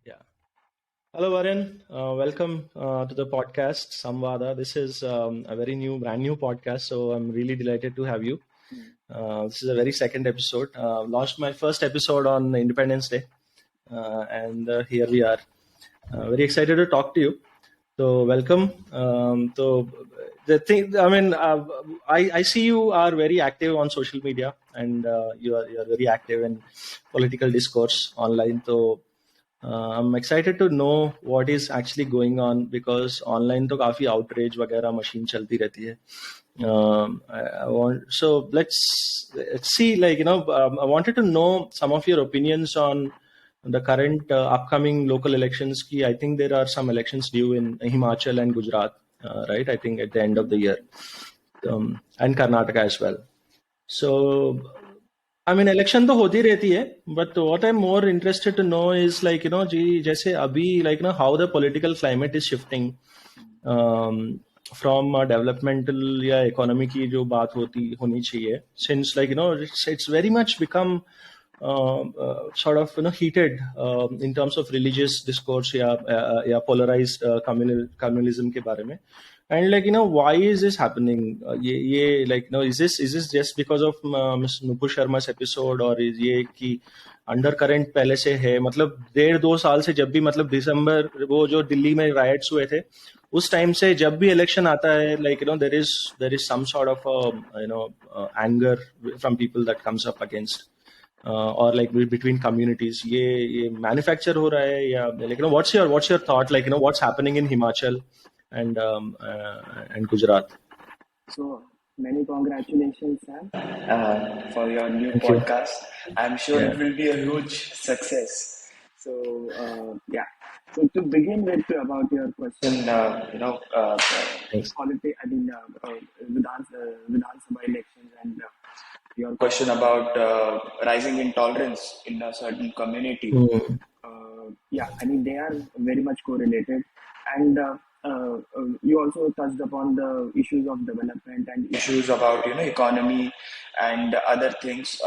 Yeah. Hello, Varun. Welcome to the podcast, Samvāda. This is a very brand new podcast, so I'm really delighted to have you. This is a very second episode. Launched my first episode on Independence Day, and here we are. Very excited to talk to you. So, welcome. So, the thing, I mean, I see you are very active on social media, and you are very active in political discourse online. So, I'm excited to know what is actually going on because online तो काफी outrage वगैरह machine चलती रहती है. I want so let's see, I wanted to know some of your opinions on the current upcoming local elections. Ki I think there are some elections due in Himachal and Gujarat, right? I think at the end of the year, and Karnataka as well. So I mean, election तो होती रहती है, but what I'm more interested to know is जी जैसे अभी how the political climate is shifting from developmental या economy की जो बात होनी चाहिए, since it's very much become sort of heated in terms of religious discourse या polarized communalism के बारे में. And why is this happening? Is this just because of Ms. Nupur Sharma's episode, or is ये कि undercurrent पहले से है? मतलब 1.5-2 साल से जब भी मतलब दिसंबर वो जो दिल्ली में riots हुए थे, उस टाइम से जब भी election आता है, there is some sort of anger from people that comes up against. Or between communities, ये manufacture हो रहा है या what's your thought, what's happening in Himachal and Gujarat? So many congratulations, Sam, for your new Thank you. podcast. I'm sure Yeah. it will be a huge success. So yeah. So to begin with, about your question, Thanks. Vidhan Sabha elections and your question about rising intolerance in a certain community. Yeah, I mean, they are very much correlated. And you also touched upon the issues of development and issues about, economy and other things.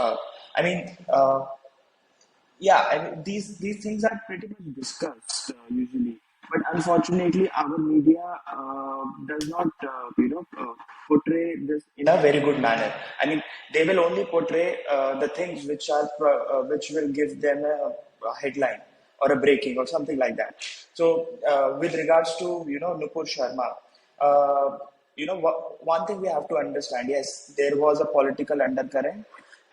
Yeah, I mean, these things are pretty much discussed usually, but unfortunately, our media does not, portray this in a very good manner. I mean, they will only portray the things which will give them a headline or a breaking or something like that. So, with regards to Nupur Sharma, one thing we have to understand: yes, there was a political undercurrent,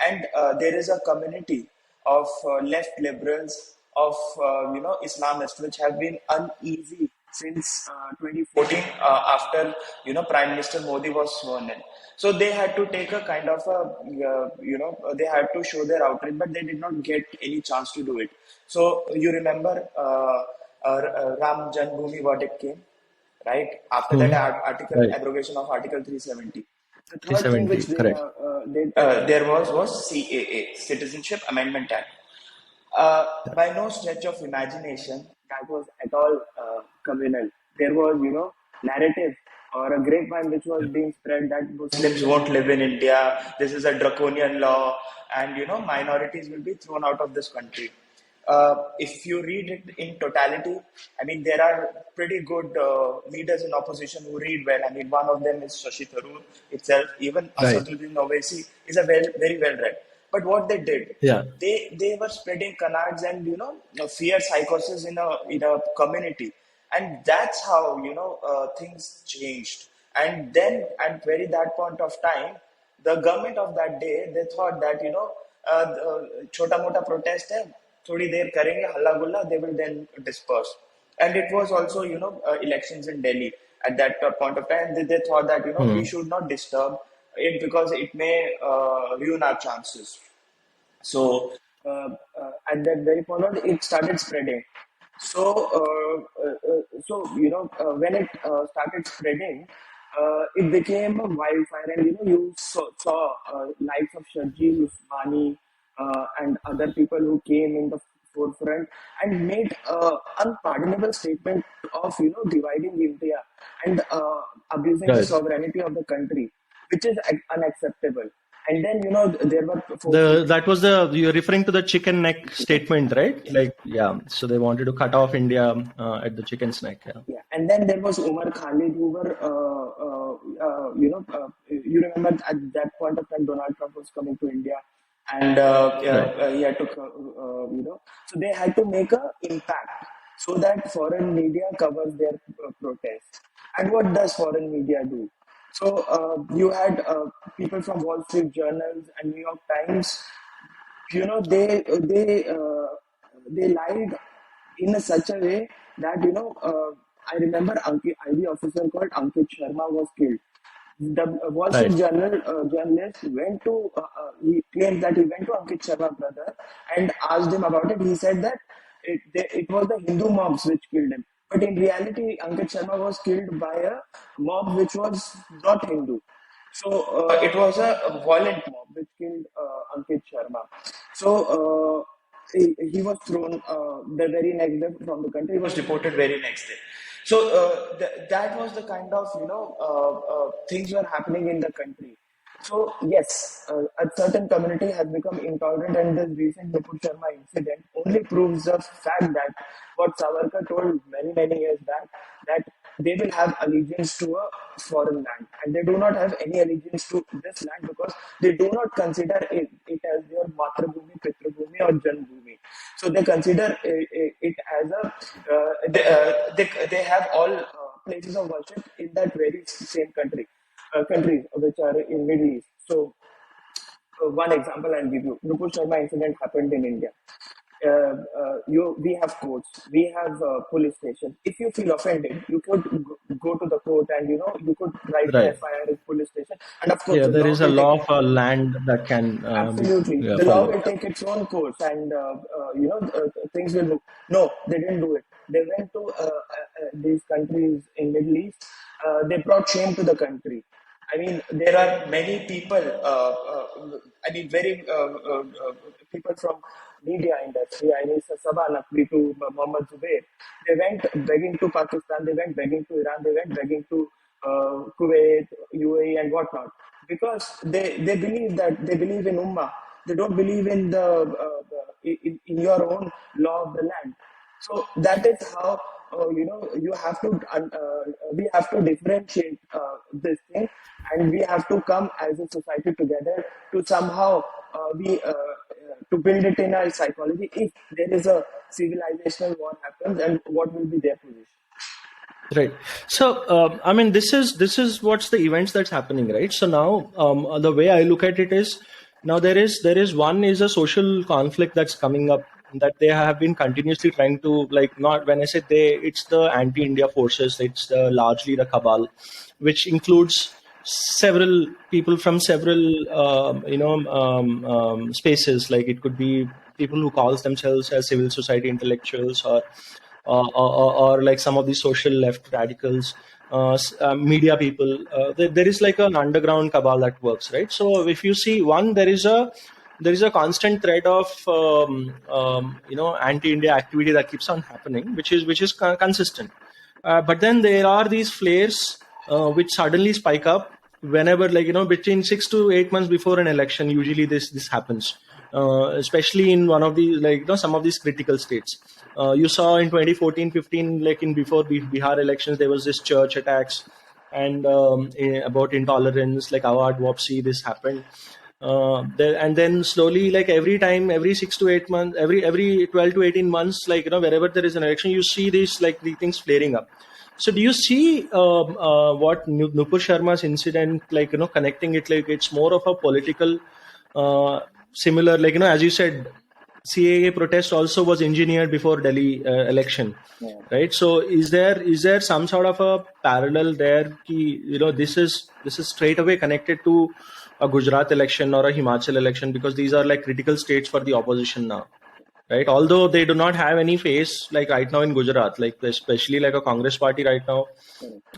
and there is a community of left liberals, of Islamists, which have been uneasy since 2014 after Prime Minister Modi was sworn in. So they had to take a kind of they had to show their outrage, but they did not get any chance to do it. So you remember Ram Janmabhoomi verdict came, right? After that article, Right. abrogation of Article 370. The third thing 370, which correct. there was CAA, Citizenship Amendment Act. By no stretch of imagination, that was at all communal. There was, narrative or a grapevine which was being spread that Muslims won't live in India. This is a draconian law, and minorities will be thrown out of this country. If you read it in totality, I mean, there are pretty good leaders in opposition who read well. I mean, one of them is Shashi Tharoor itself. Even Right. Asaduddin Owaisi is a very well read. But what they did, Yeah. they were spreading canards and fear psychosis in a community, and that's how things changed. And then at that point of time, the government of that day, they thought that chota mota protest hai, थोड़ी देर करेंगे हल्ला गुल्ला, they will then disperse. And it was also elections in Delhi at that point of time. They thought that we should not disturb it because it may ruin our chances. So at that very point, it started spreading. So when it started spreading, it became a wildfire, and you saw likes of Sharjeel Usmani and other people who came in the forefront and made unpardonable statement of dividing India and abusing the Right. sovereignty of the country, which is unacceptable. And then there were That was you're referring to the chicken neck statement, right? Like, yeah. So they wanted to cut off India at the chicken's neck. Yeah. yeah, and then there was Umar Khalid, who were, you remember at that point of time, Donald Trump was coming to India, and Right. he had to, so they had to make a impact so that foreign media covers their protest. And what does foreign media do? So you had people from Wall Street Journals and New York Times, they lied in such a way that I remember IB officer called Ankit Sharma was killed. The Wall Street Right. journalist went to he claimed that he went to Ankit Sharma's brother and asked him about it. He said that it was the Hindu mobs which killed him, but in reality Ankit Sharma was killed by a mob which was not Hindu. So it was a violent mob which killed Ankit Sharma. So he was thrown the very next day from the country. He was deported very next day. So that was the kind of things were happening in the country. So yes, a certain community has become intolerant, and this recent Nupur Sharma incident only proves the fact that what Savarkar told many years back, that they will have allegiance to a foreign land, and they do not have any allegiance to this land because they do not consider it as their Matrabhumi, Pitrabhumi, or Janbhumi. So they consider it as a they have all places of worship in that very same countries which are in Middle East. So one example I'll give you. Nupur Sharma incident happened in India. We have courts, we have police stations. If you feel offended, you could go to the court, and you could write an Right. FIR in police station. And of course, Yeah, the there law is a will take law of land that can be absolutely the law followed. will take its own course, and things will move. No, they didn't do it. They went to these countries in Middle East. They brought shame to the country. I mean, there are many people. I mean, very people from media industry. I mean, Sabah Naqvi to Mohammad Zubair. They went begging to Pakistan. They went begging to Iran. They went begging to Kuwait, UAE, and whatnot, because they believe that they believe in Ummah. They don't believe in in your own law of the land. So that is how you have to we have to differentiate this thing, and we have to come as a society together to somehow be to build it in our psychology. If there is a civilizational war happens, and what will be their position? Right. So, I mean, this is what's the events that's happening, right? So now, the way I look at it is, now there is one is a social conflict that's coming up that they have been continuously trying to, like, not when I say they, it's the anti-India forces, it's largely the cabal, which includes several people from several spaces. Like, it could be people who calls themselves as civil society intellectuals, or like some of these social left radicals, media people. There is like an underground cabal that works, right? So if you see, one, there is a constant thread of anti-India activity that keeps on happening, which is consistent. But then there are these flares which suddenly spike up whenever, like, between 6 to 8 months before an election. Usually this happens, especially in one of these, like, some of these critical states. You saw in 2014-15, like in before Bihar elections, there was this church attacks, and about intolerance, like Awad Wapsi, this happened. And then slowly, like every time, every 6 to 8 months, every 12 to 18 months, like, wherever there is an election, you see these, like, the things flaring up. So do you see what Nupur Sharma's incident, like, connecting it, like it's more of a political, similar, like, as you said, CAA protest also was engineered before Delhi election, Yeah. right? So is there some sort of a parallel there? Ki, this is straight away connected to a Gujarat election or a Himachal election, because these are like critical states for the opposition now, right? Although they do not have any face, like right now in Gujarat, like especially like a Congress party right now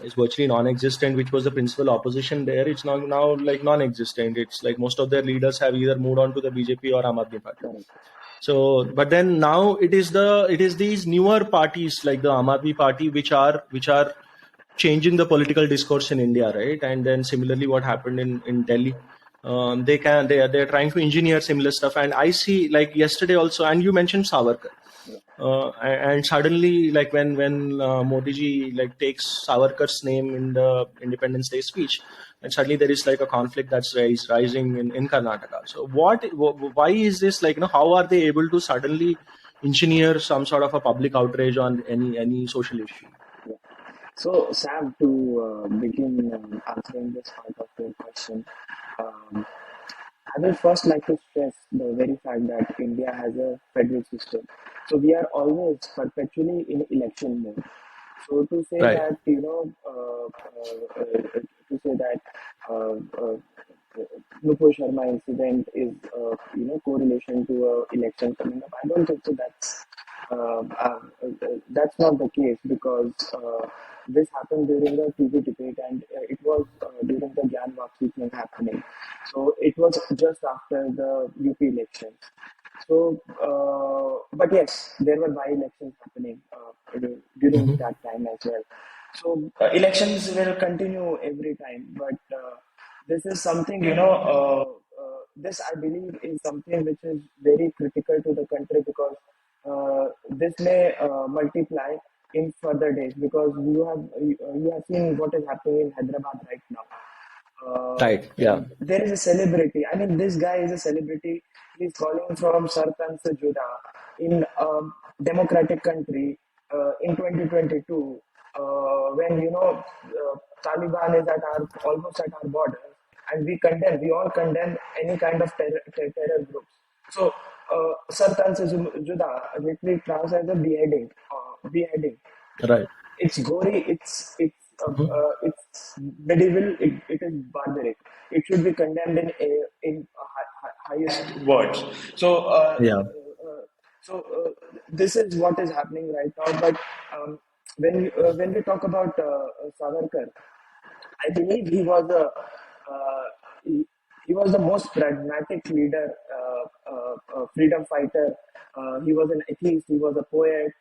is virtually non-existent, which was the principal opposition there. It's now like non-existent. It's like most of their leaders have either moved on to the BJP or Aam Aadmi Party. Correct. So, but then now it is these newer parties like the Aam Aadmi Party which are changing the political discourse in India, right? And then similarly, what happened in Delhi. they're trying to engineer similar stuff. And I see, like yesterday also, and you mentioned Savarkar. And suddenly, like when Modi ji like takes Savarkar's name in the Independence Day speech, and suddenly there is like a conflict that's rising in Karnataka. So why is this, like, how are they able to suddenly engineer some sort of a public outrage on any social issue? So, Sam, to begin answering this part of your question, um, I will first like to stress the very fact that India has a federal system. So we are always perpetually in election mode. So to say Right. that, to say that Nupur Sharma incident is, correlation to a election coming up, I don't think so. That's not the case, because this happened during the TV debate, and it was during the Gyan Vapsi thing happening. So it was just after the UP elections. So, but yes, there were by-elections happening during Hmm. that time as well. So elections will continue every time, but this is something, this I believe is something which is very critical to the country, because this may multiply in further days, because you have seen what is happening in Hyderabad right now. Right. Yeah. There is a celebrity. I mean, this guy is a celebrity. He's calling from Sarpan se Juda in a democratic country in 2022, when Taliban is at our almost at our border, and we all condemn any kind of terror groups. So, Sarpan se Juda literally translates as a beheading. Right. It's gory. Hmm. It's medieval. It is barbaric. It should be condemned in highest words. So Yeah. this is what is happening right now. But when we talk about Savarkar, I believe he was the most pragmatic leader, freedom fighter. He was an atheist. He was a poet.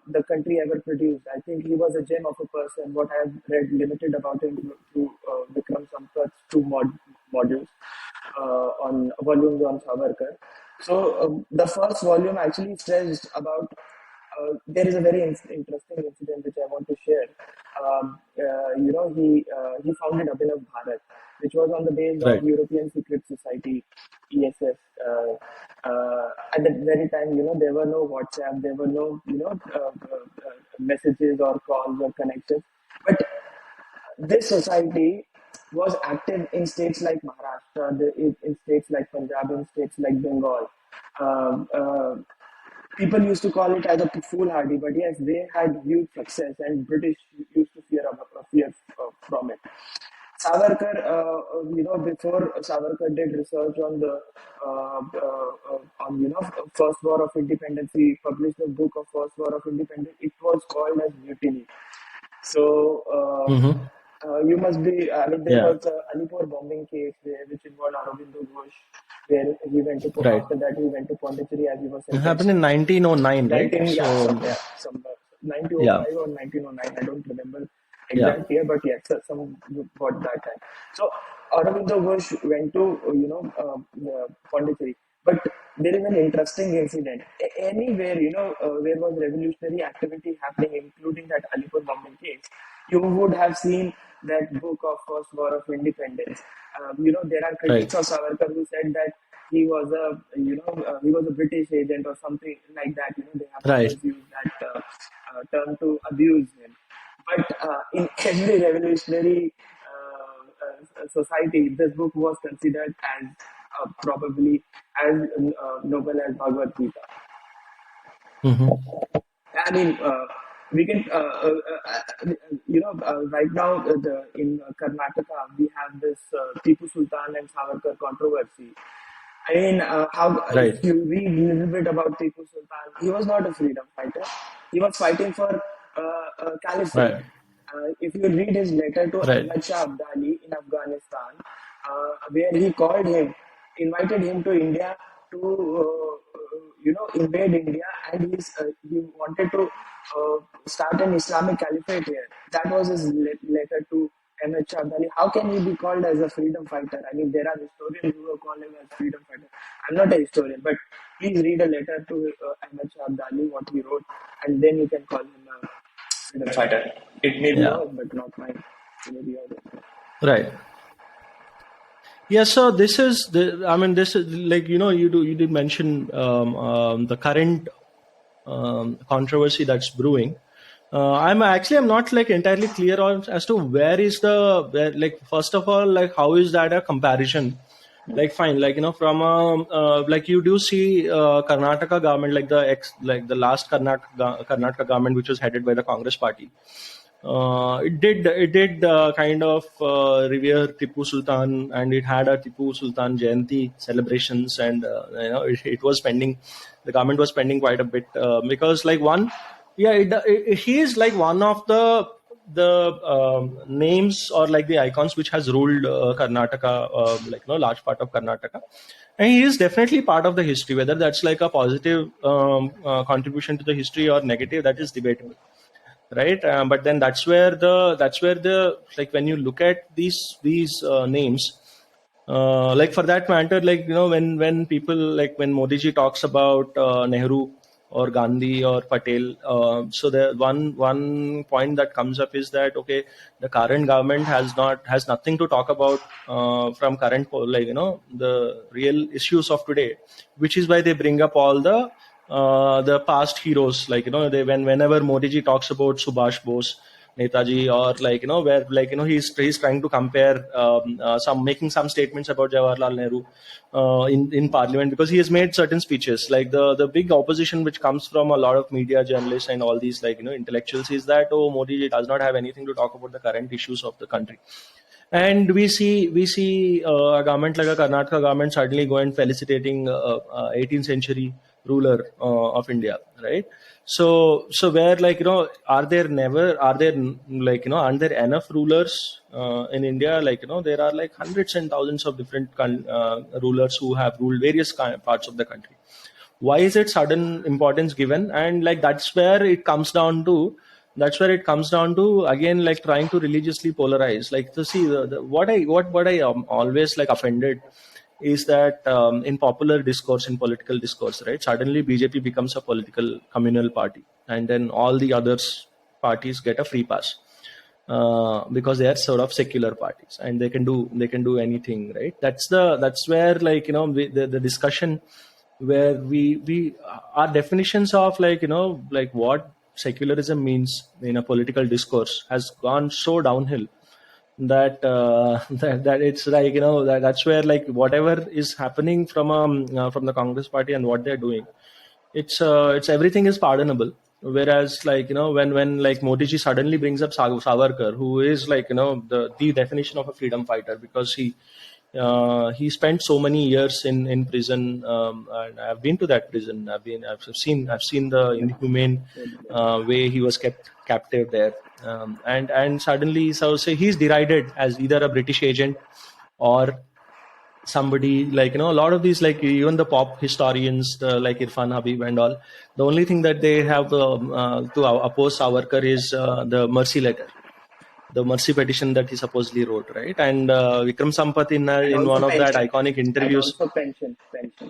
The country ever produced. I think he was a gem of a person. What I have read limited about him through Vikram Sampat's two modules on volumes on Savarkar. So the first volume actually stressed about. There is a very interesting incident which I want to share. He founded Abhinav Bharat, which was on the base of Right. European Secret Society, ESS. At that very time, there were no WhatsApp, there were no, messages or calls or connections. But this society was active in states like Maharashtra, in states like Punjab, in states like Bengal. Um, uh, People used to call it as a foolhardy, but yes, they had huge success, and British used to fear from it. Savarkar, before Savarkar did research on the on First War of Independence, he published the book of First War of Independence. It was called as Mutiny. So Hmm. you must be. I mean, there Yeah. was a Alipur bombing case which involved Aurobindo Ghosh, where he went to. Right. After that, he went to Pondicherry as he was It happened sentenced. in 1909, right? 19, yeah, So some yeah. 1905 or 1909. I don't remember Yeah. exact year, but yes, some about that time. So Aurobindo Ghosh went to Pondicherry, but there is an interesting incident. Anywhere where was revolutionary activity happening, including that Alipur bombing case, you would have seen that book of First War of Independence. There are Right. critics of Savarkar who said that he was a British agent or something like that. They have Right. always used that term to abuse him. But in every revolutionary society, this book was considered as probably as noble as Bhagavad Gita. Hmm. I mean, we can, right now in Karnataka, we have this Tipu Sultan and Savarkar controversy. I mean, how Right. if you read a little bit about Tipu Sultan, he was not a freedom fighter. He was fighting for caliphate. Right. If you read his letter to Right. Ahmad Shah Abdali in Afghanistan, where he called him, invited him to India to, invade India, and he wanted to start an Islamic caliphate here. That was his letter to M.H. Chandali, how can he be called as a freedom fighter? I mean, there are historians who call him as freedom fighter. I'm not a historian, but please read a letter to M.H. Chandali, what he wrote, and then you can call him a freedom fighter. It may be Yeah. yours, but not mine. It may be yours. Right. Yeah, so this is this is like, you did mention the current controversy that's brewing. I'm not like entirely clear on as to where, like, first of all, like, how is that a comparison? Like, fine, like, from like, you do see Karnataka government, like the last Karnataka government, which was headed by the Congress party. It did kind of revere Tipu Sultan, and it had a Tipu Sultan Jayanti celebrations, and it was spending, the government was spending quite a bit, because, like, he is like one of the names, or like the icons which has ruled Karnataka, large part of Karnataka, and he is definitely part of the history. Whether that's like a positive contribution to the history or negative, that is debatable, right? But then that's where the like, when you look at these names, like, for that matter, like, when people, like, when Modi ji talks about Nehru or Gandhi or Patel, so the one point that comes up is that, okay, the current government has nothing to talk about from current the real issues of today, which is why they bring up all the past heroes, like, whenever Modi ji talks about Subhash Bose, Netaji, or, like, where, like, he's trying to compare some making some statements about Jawaharlal Nehru in Parliament, because he has made certain speeches. Like, the big opposition which comes from a lot of media journalists and all these, like, intellectuals, is that, oh, Modi ji does not have anything to talk about the current issues of the country. And we see a government like a Karnataka government suddenly go and felicitating 18th century ruler of India, right? So where, like, aren't there enough rulers in India? Like, there are like hundreds and thousands of different rulers who have ruled various parts of the country. Why is it sudden importance given? And, like, that's where it comes down to again, like, trying to religiously polarize, like, to see what I always, like, offended is that, in popular discourse, in political discourse, right, suddenly BJP becomes a political communal party, and then all the others parties get a free pass, because they are sort of secular parties, and they can do anything, right? That's where, like, the discussion, where we our definitions of, like, like, what secularism means in a political discourse has gone so downhill that that it's like, that's where, like, whatever is happening from the Congress party and what they're doing, it's everything is pardonable. Whereas, like, when like Modi ji suddenly brings up Savarkar, who is, like, the definition of a freedom fighter, because he spent so many years in prison, and I've been to that prison. I've seen the inhumane way he was kept captive there, and suddenly, so say, he's derided as either a British agent or somebody, like, a lot of these, like, even the pop historians, like Irfan Habib and all, the only thing that they have to oppose Savarkar is the mercy letter, the mercy petition that he supposedly wrote, right? And Vikram Sampath, in And in also one of that pension. iconic And interviews. also pension.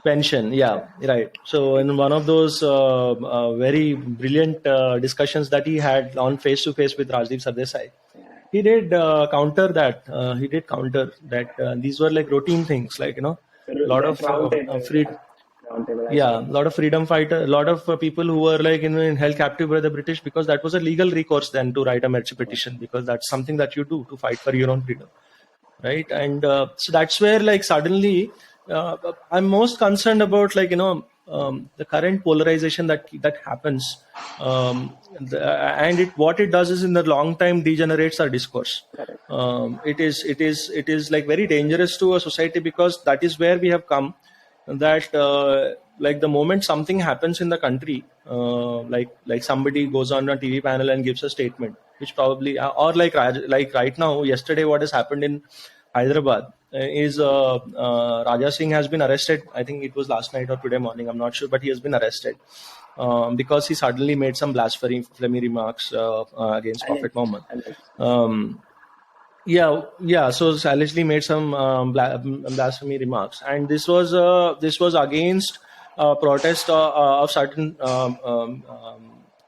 Pension, yeah, right. So in one of those very brilliant discussions that he had on face to face with Rajdeep Sardesai, he did counter that. He did counter that these were like routine things, like, a lot That of round table, free, round table, I yeah, saw. a lot of freedom fighter, a lot of people who were, like, held captive by the British, because that was a legal recourse then to write a mercy petition, because that's something that you do to fight for your own freedom, right? And so that's where, like, suddenly I'm most concerned about, like, the current polarization that happens, and what it does is, in the long time, degenerates our discourse. Correct. It is like very dangerous to a society, because that is where we have come, that like, the moment something happens in the country, like somebody goes on a TV panel and gives a statement, which probably, or like right now, yesterday, what has happened in Hyderabad is Raja Singh has been arrested. I think it was last night or today morning, I'm not sure, but he has been arrested because he suddenly made some blasphemy remarks against Prophet Muhammad. Alleged. Um, Yeah. So allegedly made some blasphemy remarks, and this was against protest of certain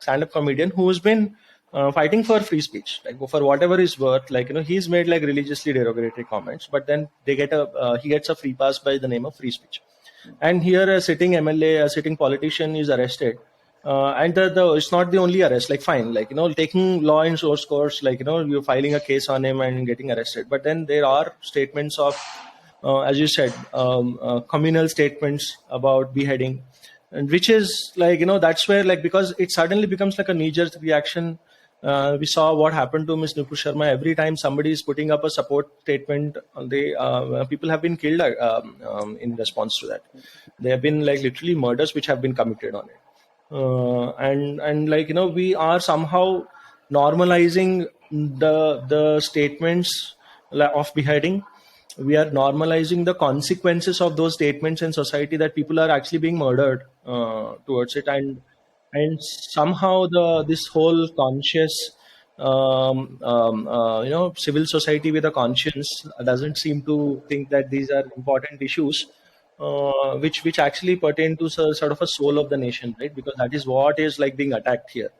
stand-up comedian who's been fighting for free speech, like for whatever is worth. Like he's made like religiously derogatory comments, but then he gets a free pass by the name of free speech. And here a sitting MLA, a sitting politician is arrested. And the it's not the only arrest, like fine, like taking law in source course, like you're filing a case on him and getting arrested. But then there are statements of as you said, communal statements about beheading, and which is like that's where, like, because it suddenly becomes like a knee-jerk reaction. We saw what happened to Ms. Nupur Sharma. Every time somebody is putting up a support statement, they people have been killed in response to that. There have been like literally murders which have been committed on it. And like we are somehow normalizing the statements of beheading. We are normalizing the consequences of those statements in society, that people are actually being murdered towards it. And somehow this whole conscious civil society with a conscience doesn't seem to think that these are important issues, which actually pertain to sort of a soul of the nation, right? Because that is what is like being attacked here.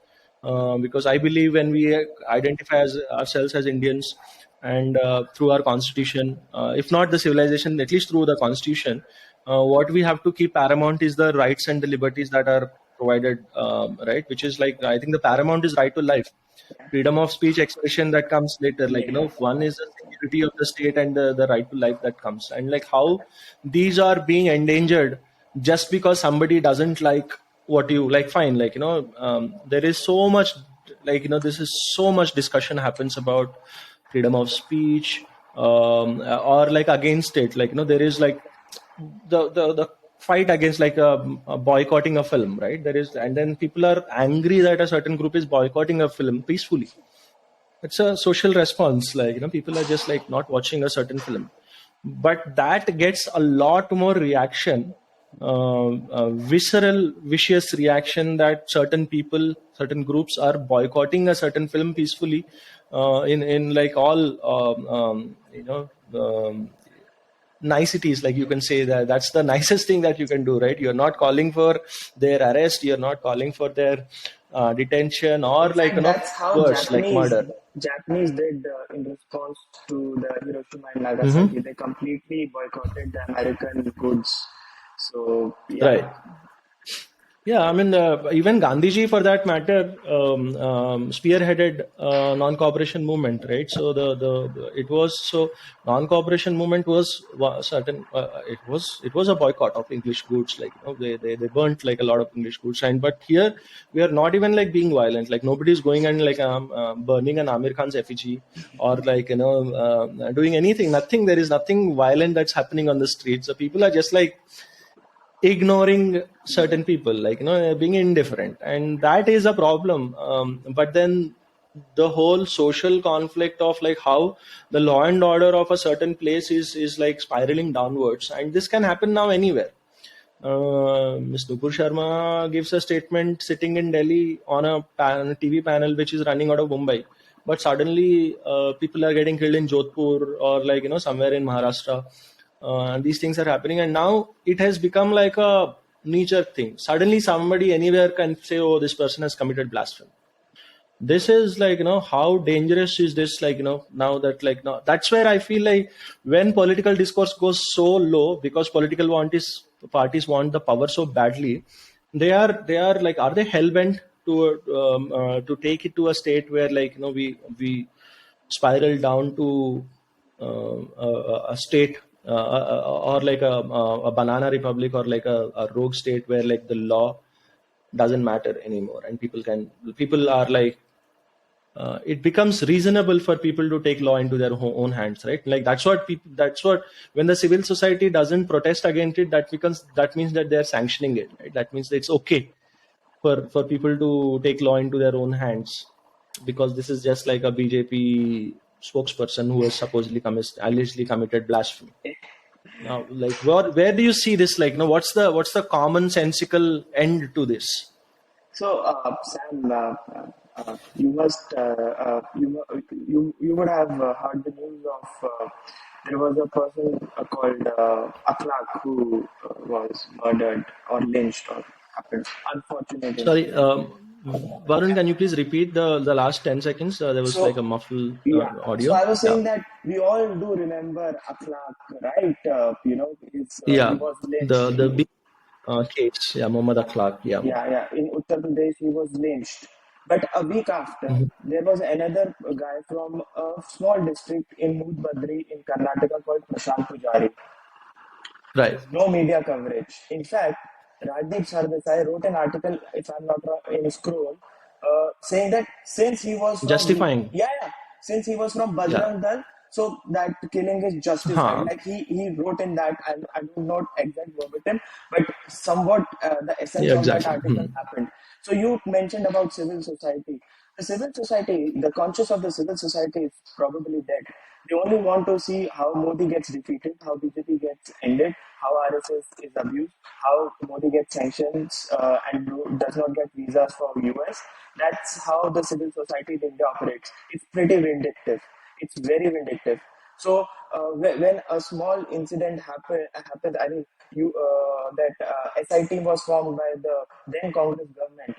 Because I believe when we identify as ourselves as Indians, and through our constitution, if not the civilization, at least through the constitution, what we have to keep paramount is the rights and the liberties that are provided, right? Which is like, I think the paramount is right to life. Freedom of speech expression, that comes later. Like one is the security of the state and the right to life that comes. And like how these are being endangered just because somebody doesn't like what you like. Fine, like there is so much, like this is so much discussion happens about freedom of speech, or like against it. Like there is like the fight against like a boycotting a film, right? There is, and then people are angry that a certain group is boycotting a film peacefully. It's a social response. Like people are just like not watching a certain film, but that gets a lot more reaction, visceral, vicious reaction, that certain people, certain groups are boycotting a certain film peacefully, in like all niceties. Like you can say that that's the nicest thing that you can do, right? You're not calling for their arrest, you're not calling for their detention, or In like fact, that's how worse, like murder. Japanese did in response to the Hiroshima and Nagasaki. Hmm. They completely boycotted the American goods. So yeah. Right. Yeah, I mean, even Gandhiji, for that matter, spearheaded non-cooperation movement, right? So it was so non-cooperation movement was certain. It was a boycott of English goods. Like they burnt like a lot of English goods. And but here we are not even like being violent. Like nobody is going and like burning an Amir Khan's effigy, or like doing anything. Nothing. There is nothing violent that's happening on the streets. So people are just like ignoring certain people, like being indifferent, and that is a problem. But then the whole social conflict of like how the law and order of a certain place is like spiraling downwards, and this can happen now anywhere. Ms. Nupur Sharma gives a statement sitting in Delhi on a TV panel which is running out of Mumbai, but suddenly people are getting killed in Jodhpur, or like somewhere in Maharashtra. And these things are happening, and now it has become like a knee-jerk thing. Suddenly somebody anywhere can say, oh, this person has committed blasphemy. This is like how dangerous is this, like now that like now that's where I feel like when political discourse goes so low, because political parties want the power so badly, they are like, are they hell-bent to take it to a state where like we spiral down to a state, or like a banana republic, or like a rogue state where like the law doesn't matter anymore, and people are like, it becomes reasonable for people to take law into their own hands, right? Like that's what when the civil society doesn't protest against it, that means that they're sanctioning it, right? That means that it's okay for people to take law into their own hands, because this is just like a BJP spokesperson who has supposedly allegedly committed blasphemy. Now, like where do you see this? Like, what's the commonsensical end to this? So Sam, You must you would have heard the news of there was a person called Akhlaq who was murdered or lynched or happened unfortunate Sorry, incident. Varun, can you please repeat the last 10 seconds? There was like So a muffled yeah, so audio. I was Yeah, saying that we all do remember Akhlaq, right? He yeah. was lynched. The big case. Yeah, Muhammad Akhlaq. Yeah. In Uttar Pradesh, he was lynched. But a week after, Mhm. there was another guy from a small district in Mudbadri in Karnataka called Prashant Pujari. There Right. was no media coverage. In fact, Rajdeep Sardesai wrote an article, if I'm not wrong, in Scroll, saying that since he was from Justifying. since he was from Yeah. Bajrang Dal, so that killing is justified. Huh. Like he wrote in that, I don't know exact verbatim, but somewhat the essence Yeah, of that exactly. article Hmm. happened. So you mentioned about civil society. The civil society, the conscience of the civil society is probably dead. They only want to see how Modi gets defeated, how BJP gets ended, how RSS is abused, how Modi gets sanctions and does not get visas for US. That's how the civil society in India operates. It's pretty vindictive. It's very vindictive. So when a small incident happened, I mean, that SIT was formed by the then Congress government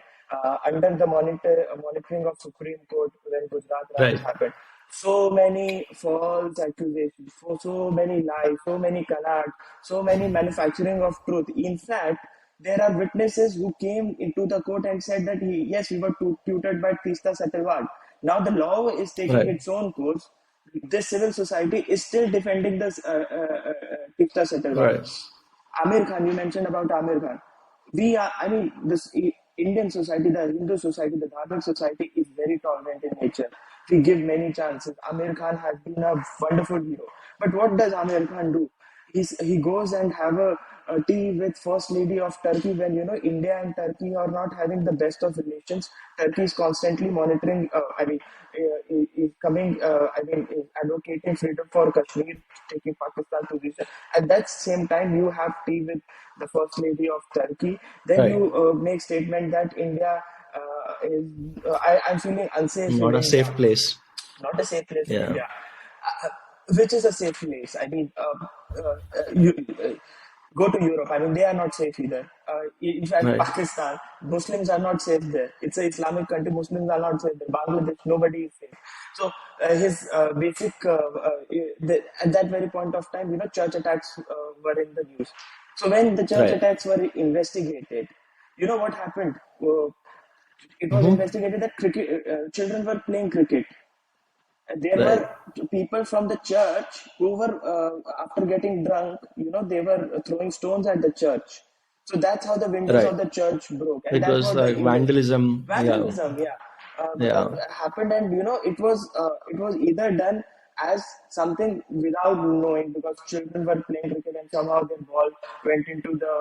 under the monitoring of Supreme Court when Gujarat Raj Right. happened. So many false accusations, so many lies, so many canards, so many manufacturing of truth. In fact, there are witnesses who came into the court and said that yes, we were tutored by Tista Satilwal. Now the law is taking Right. its own course. This civil society is still defending this Tista Satilwal. Right. Amir Khan, you mentioned about Amir Khan. I mean, this Indian society, the Hindu society, the Dharmic society is very tolerant in nature. We give many chances. Amir Khan has been a wonderful hero. But what does Amir Khan do? He goes and have a tea with First Lady of Turkey when India and Turkey are not having the best of relations. Turkey is constantly monitoring. Is coming. Is advocating freedom for Kashmir, taking Pakistan position. At that same time, you have tea with the First Lady of Turkey. Then Right. you make statement that India is. I'm feeling unsafe in Not a India, safe place. not a safe place in Yeah. India. Which is a safe place? I mean, you go to Europe. I mean, they are not safe either. In fact, Right. Pakistan, Muslims are not safe there. It's an Islamic country. Muslims are not safe there. Bangladesh, nobody is safe. So his basic at that very point of time, church attacks were in the news. So when the church Right. attacks were investigated, you know what happened? It was Hmm. investigated that children were playing cricket. There Right. were people from the church who were after getting drunk, they were throwing stones at the church. So that's how the windows Right. of the church broke, and It that's was what the like vandalism. Yeah. vandalism, yeah, Yeah. happened. And it was either done as something without knowing, because children were playing cricket and somehow their ball went into the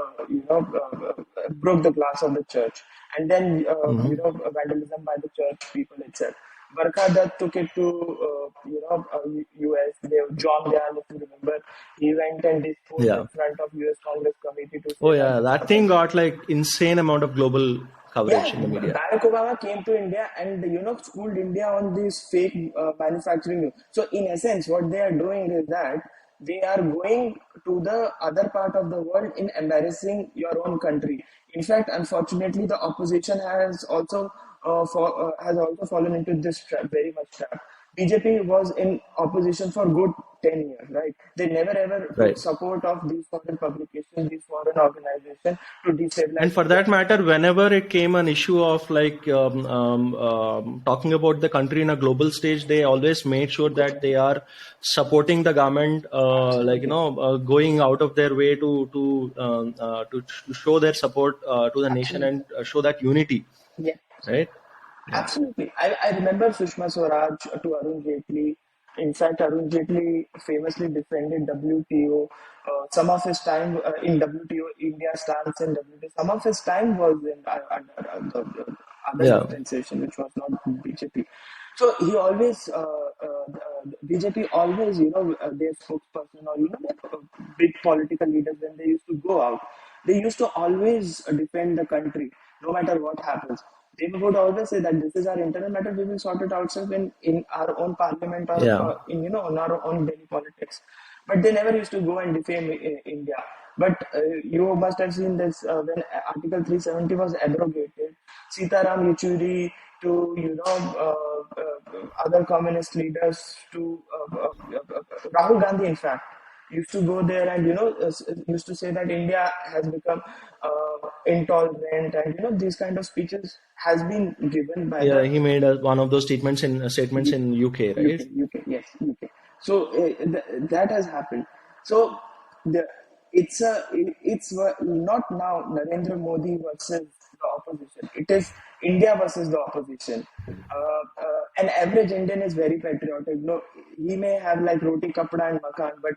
broke the glass of the church, and then Hmm. vandalism by the church people itself. Barkha Dutt took it to US. John Dyan, if you remember, he went and disposed Yeah. in front of US Congress committee to say Oh that yeah, this that thing happened. got like insane amount of global Yeah, coverage in the media. Barack Obama came to India and schooled India on this fake manufacturing. So in essence, what they are doing is that they are going to the other part of the world in embarrassing your own country. In fact, unfortunately, the opposition has also fallen into this trap, very much trap. BJP was in opposition for good 10 years, right? They never ever took Right. support of these foreign publications, these foreign organizations to And destabilize for India. that matter, whenever it came an issue of like talking about the country in a global stage, they always made sure that they are supporting the government, Absolutely. going out of their way to show their support to the nation Absolutely. and show that unity, Yeah. right? Yeah. Absolutely. I remember Sushma Swaraj to Arun Jaitley. In fact, Arun Jaitley famously defended WTO. Some of his time in WTO, India's stance in WTO, some of his time was in under the other Yeah. dispensation, which was not BJP. So he always, BJP always, their spokesperson or, their big political leaders, when they used to go out, they used to always defend the country, no matter what happens. they would always say that this is our internal matter. We will sort it ourselves in our own parliament or Yeah, in in our own daily politics. But they never used to go and defame India. But you must have seen this when Article 370 was abrogated. Sitaram Yechuri to other communist leaders to Rahul Gandhi, in fact, used to go there and used to say that India has become intolerant, and these kind of speeches has been given by yeah. the He made one of those statements in UK, right? UK, yes, UK. So that has happened. So the it's not now Narendra Modi versus the opposition. It is India versus the opposition. An average Indian is very patriotic. No, he may have like roti, kapda, and makan, but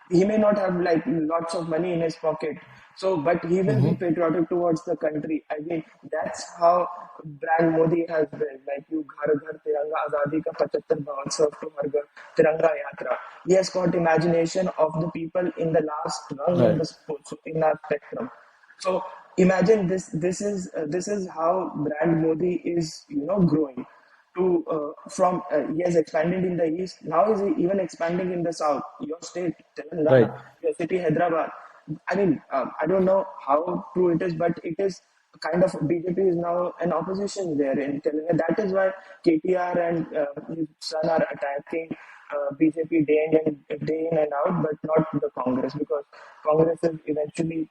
he may not have like lots of money in his pocket, so but he will be Mm-hmm. patriotic towards the country. I mean, that's how brand Modi has been. Like, you ghar ghar tiranga azadi ka 75 mahotsav to har ghar tiranga yatra. He has got imagination of the people in the last rung in Right, the in our spectrum. So imagine this. This is how brand Modi is growing to from he has expanded in the east. Now he's even expanding in the south. Your state, Telangana, right. your city, Hyderabad. I mean, I don't know how true it is, but it is kind of BJP is now an opposition there in Telangana. That is why KTR and his son are attacking BJP day in and out, but not the Congress, because Congress is eventually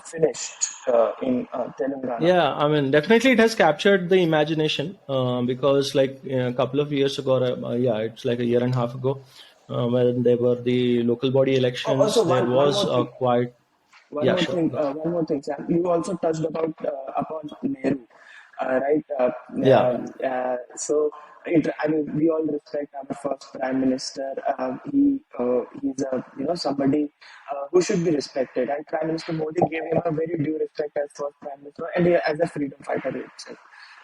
finished in Telangana. Yeah, I mean, definitely it has captured the imagination because, like, a couple of years ago, yeah, it's like a year and a half ago, when there were the local body Oh, elections, also there one was more a thing. quite, yeah, sure. One more thing, Sam. You also touched upon Nehru, right? Yeah, I mean, we all respect our first prime minister. He's a somebody who should be respected, and Prime Minister Modi gave him a very due respect as first prime minister and as a freedom fighter itself.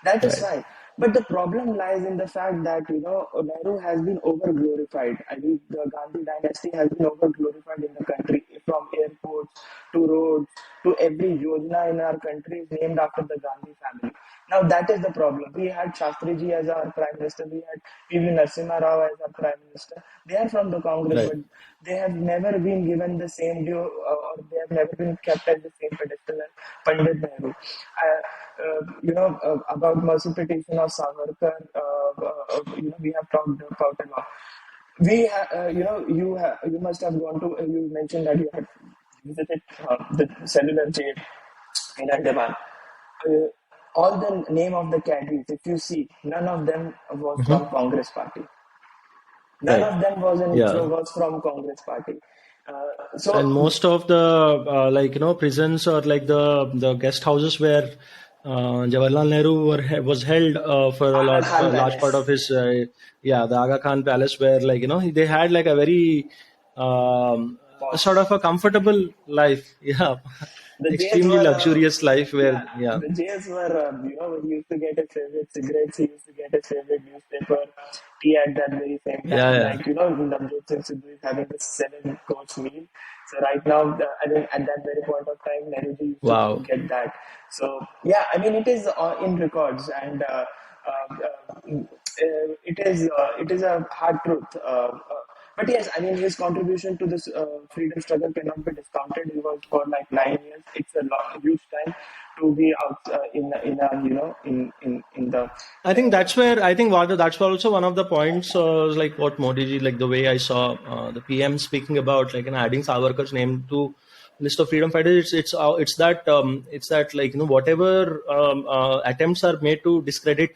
That is right, fine. But the problem lies in the fact that, Nehru has been over glorified. I mean, the Gandhi dynasty has been over glorified in the country, from airports to roads to every yojana in our country is named after the Gandhi family. Now, that is the problem. We had Shastriji as our prime minister, we had P.V. Narasimha Rao as our prime minister. They are from the Congress, right. but they have never been given the same due, or they have never been kept at the same pedestal as Pandit Nehru. About mercy petition of Savarkar, we have talked about a lot. You must have gone to. You mentioned that you had visited the cellular jail in Andaman. Uh, all the name of the caddies, if you see, none of them was from Hmm. Congress party. None Right. of them Yeah. was from Congress party. And So most of the prisons or like the guest houses where Jawaharlal Nehru was held for Aga a Khan large part Palace. of his yeah, the Aga Khan Palace, where they had like a very a sort of Posh. a comfortable life. Yeah, The jails extremely were, luxurious life where, yeah, yeah, the jails were, he used to get his favorite cigarettes, he used to get his favorite newspaper, tea at that very same yeah, time. yeah. Like, Navjot Singh Sidhu is having a 7 course meal. So right now, I mean, at that very point of time, Nehruji used to Wow. get that. So yeah, I mean, it is in records, and it is a hard truth. But yes, I mean, his contribution to this freedom struggle cannot be discounted. He was for like 9 years. It's a huge time to be out in a in the I think that's where I think that's also one of the points, like what Modi ji, like the way I saw the PM speaking about like adding Savarkar's name to list of freedom fighters. It's that like whatever attempts are made to discredit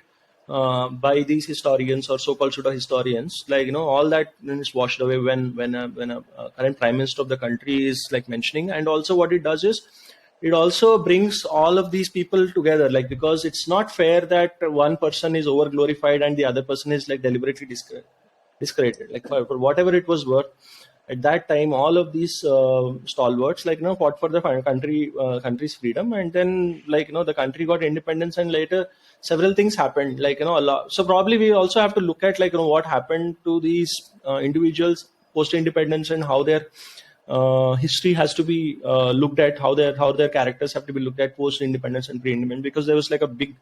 by these historians or so-called pseudo historians, like all that is washed away when a current prime minister of the country is like mentioning. And also what it does is it also brings all of these people together, like, because it's not fair that one person is over glorified and the other person is like deliberately discredited, like for whatever it was worth at that time. All of these stalwarts like fought for the country's freedom, and then like the country got independence, and later several things happened, like a lot. So probably we also have to look at like what happened to these individuals post independence, and how their history has to be looked at, how their characters have to be looked at post independence and pre independence, because there was like a big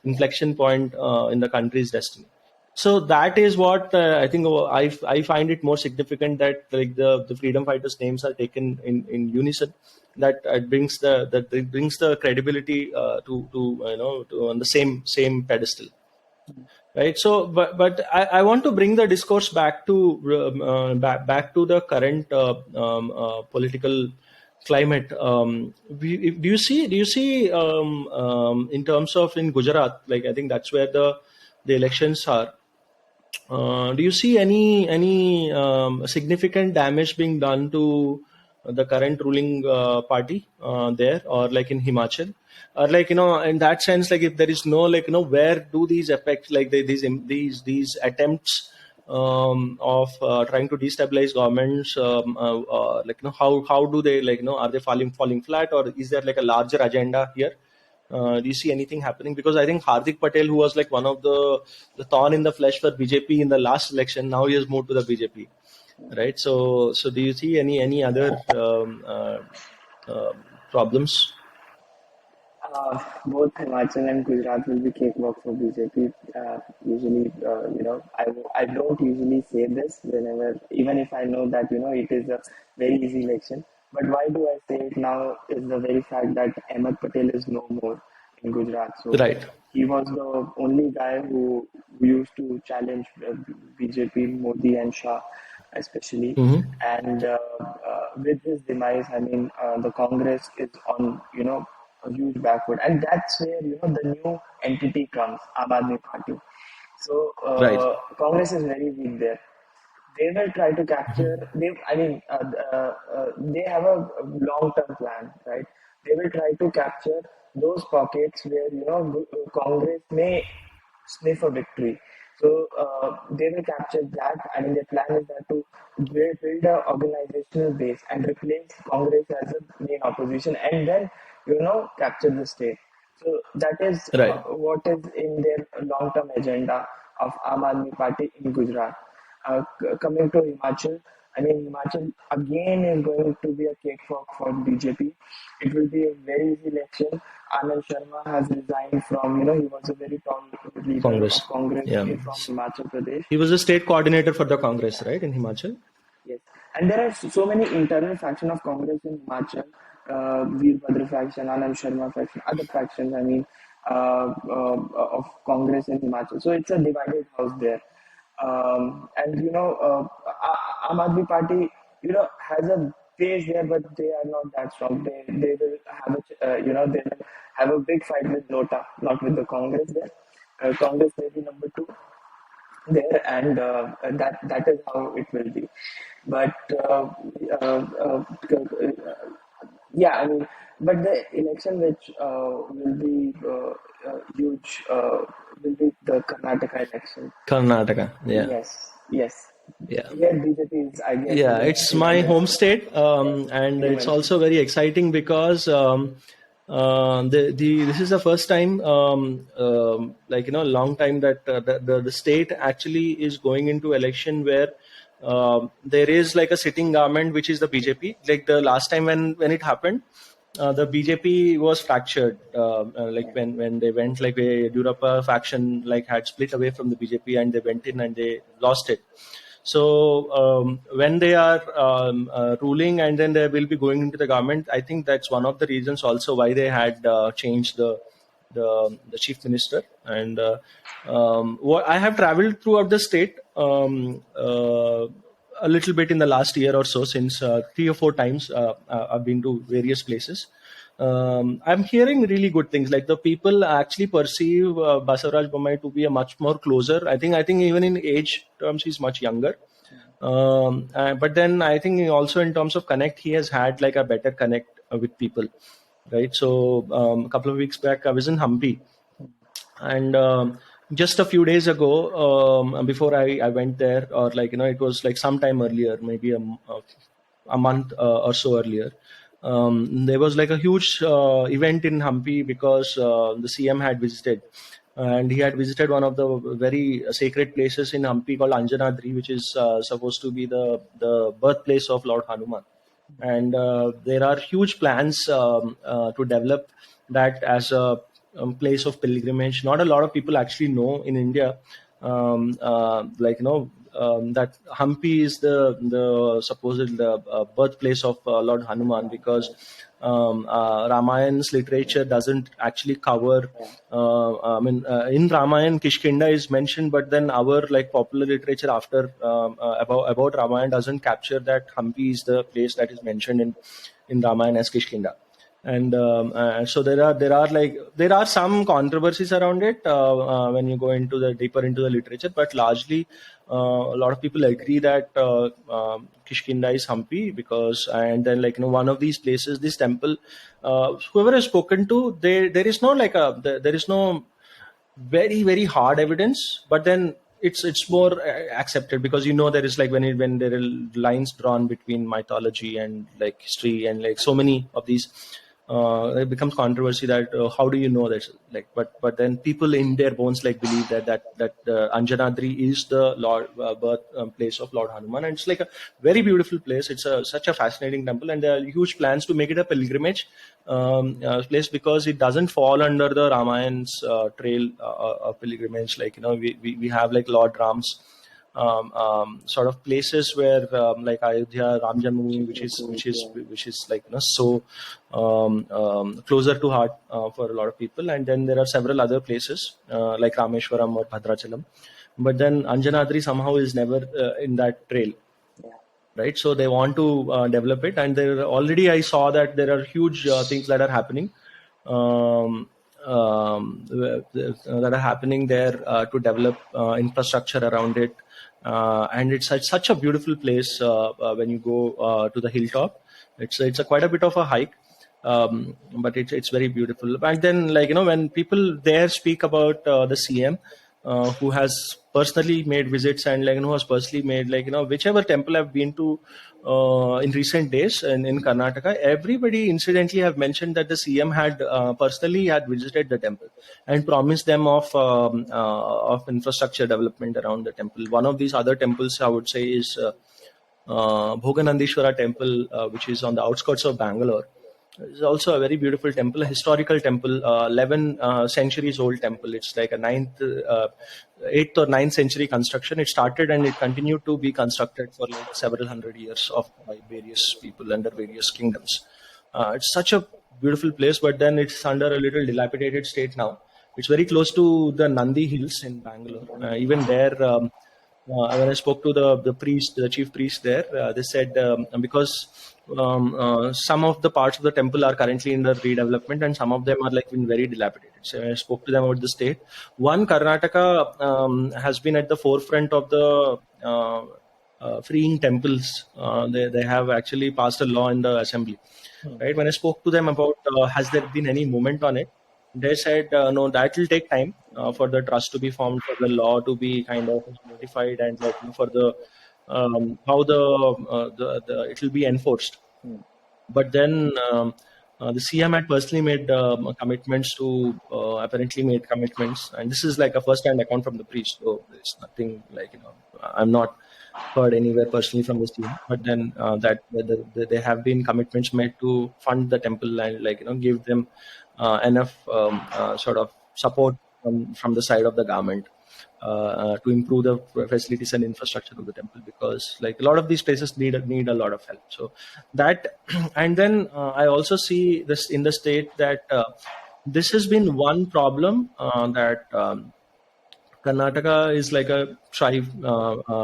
inflection point in the country's destiny. So that is what I think I find it more significant, that like the freedom fighters' names are taken in unison. That it brings the credibility to on the same pedestal, right? So but I want to bring the discourse back to back to the current political climate. Do you see in terms of in Gujarat, like I think that's where the elections are. Do you see any significant damage being done to the current ruling party there, or like in Himachal, or like in that sense, like if there is no, like where do these effects, like these attempts of trying to destabilize governments, like how do they, like are they falling flat, or is there like a larger agenda here? Do you see anything happening? Because I think Hardik Patel, who was like one of the thorn in the flesh for BJP in the last election, now he has moved to the BJP, right? So do you see any other uh, problems? Both Himachal and Gujarat will be cakewalk for BJP. Usually, I don't usually say this whenever, even if I know that, it is a very easy election. But why do I say it now is the very fact that Ahmed Patel is no more in Gujarat. So Right. he was the only guy who used to challenge BJP, Modi and Shah, especially. Mm-hmm. And with his demise, I mean, the Congress is on, a huge backward, and that's where the new entity comes, Aam Aadmi Party. So Right. Congress is very weak there. They will try to capture. They have a long-term plan, right? They will try to capture those pockets where Congress may sniff a victory. So they will capture that. I mean, their plan is that to build a organizational base and replace Congress as a main opposition, and then capture the state. So that is Right. what is in their long-term agenda of Aam Aadmi Party in Gujarat. Coming to Himachal, I mean, Himachal again is going to be a cakewalk for BJP. It will be a very easy election. Anand Sharma has resigned from, he was a very tall leader Congress. of Congress Yeah. from Himachal Pradesh. He was the state coordinator for the Congress, right, in Himachal. Yes, and there are so many internal faction of Congress in Himachal, Veerbhadra faction, Anand Sharma faction, other factions. I mean, of Congress in Himachal. So it's a divided house there. And Aam Aadmi Party, has a base there, but they are not that strong. They will have they will have a big fight with Nota, not with the Congress there. Congress may be number two there, and that is how it will be. But yeah, I mean, but the election which will be huge will be the Karnataka election. Karnataka. Yeah. Yes. Yeah. Here BJP is, I guess, Yeah, it's my home state, and You it's mentioned. also very exciting because this is the first time, like long time that the state actually is going into election where there is like a sitting government, which is the BJP. Like the last time when it happened, the BJP was fractured. Like when they went, like a Yudurappa faction like had split away from the BJP, and they went in and they lost it. So when they are ruling and then they will be going into the government, I think that's one of the reasons also why they had changed the chief minister. And what I have traveled throughout the state a little bit in the last year or so, since 3 or 4 times I've been to various places. I'm hearing really good things. Like the people actually perceive Basavaraj Bommai to be a much more closer. I think even in age terms he's much younger. But then I think also in terms of connect, he has had like a better connect with people, right? So a couple of weeks back I was in Hampi, and just a few days ago, before I went there, or like it was like sometime earlier, maybe a month or so earlier, there was like a huge event in Hampi because the CM had visited, and he had visited one of the very sacred places in Hampi called Anjanadri, which is supposed to be the birthplace of Lord Hanuman. and there are huge plans to develop that as a place of pilgrimage. Not a lot of people actually know in India, that Hampi is the supposed birthplace of Lord Hanuman, because Ramayan's literature doesn't actually cover. In Ramayan, Kishkinda is mentioned, but then our like popular literature after about Ramayan doesn't capture that Hampi is the place that is mentioned in Ramayan as Kishkinda. And so there are some controversies around it when you go into the deeper into the literature, but largely a lot of people agree that Kishkinda is Hampi, because and then one of these places, this temple, whoever has spoken to, there is no there is no very very hard evidence, but then it's more accepted, because there is when there are lines drawn between mythology and like history and like so many of these, it becomes controversy that how do you know that, but then people in their bones believe that Anjanadri is the Lord birth place of Lord Hanuman, and it's like a very beautiful place. It's such a fascinating temple, and there are huge plans to make it a pilgrimage place, because it doesn't fall under the Ramayan's trail of pilgrimage. We have like Lord Ram's sort of places where like Ayodhya, Ram Janmabhoomi, which is so closer to heart for a lot of people, and then there are several other places like Rameshwaram or Bhadrachalam, but then Anjanadri somehow is never in that trail. Right, so they want to develop it, and there already I saw that there are huge things that are happening, that are happening there to develop infrastructure around it, and it's such a beautiful place when you go to the hilltop. It's a quite a bit of a hike, but it's very beautiful. And then when people there speak about the CM, who has personally made visits, and who has personally made whichever temple I've been to in recent days in Karnataka, everybody incidentally have mentioned that the CM had personally had visited the temple and promised them of infrastructure development around the temple. One of these other temples I would say is Bhoganandeshwara temple, which is on the outskirts of Bangalore. It's also a very beautiful temple, a historical temple, 11 centuries old temple. It's like a 8th or 9th century construction. It started and it continued to be constructed for like several hundred years by various people under various kingdoms. It's such a beautiful place, but then it's under a little dilapidated state now. It's very close to the Nandi Hills in Bangalore. Even there, when I spoke to the priest, the chief priest there, they said because some of the parts of the temple are currently in the redevelopment, and some of them are in very dilapidated. So I spoke to them about the state. One, Karnataka has been at the forefront of the freeing temples. They have actually passed a law in the assembly. Right? When I spoke to them about has there been any movement on it, they said no, that will take time for the trust to be formed, for the law to be kind of notified, and for the how it will be enforced. But then the CM had personally made commitments to apparently made commitments, and this is like a first-hand account from the priest. So there's nothing I'm not heard anywhere personally from this team, but then that there have been commitments made to fund the temple and give them enough sort of support from the side of the government to improve the facilities and infrastructure of the temple, because a lot of these places need a lot of help. So that, and then I also see this in the state that this has been one problem that Karnataka is like a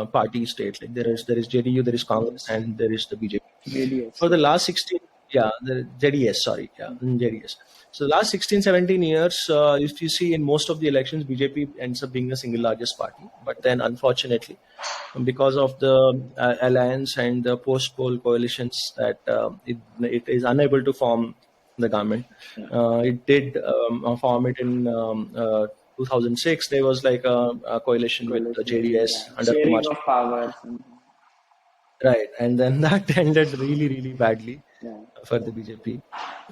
party state. There is JDU, there is Congress, and there is the BJP. JDS. For the last 16, the JDS, sorry, JDS. So the last 16, 17 years, if you see in most of the elections, BJP ends up being the single largest party. But then unfortunately, because of the alliance and the post-poll coalitions, that it is unable to form the government. It did form it in 2006. There was like a coalition with the JDS under Sharing Kumar. of power. Right, and then that ended really, really badly for the BJP.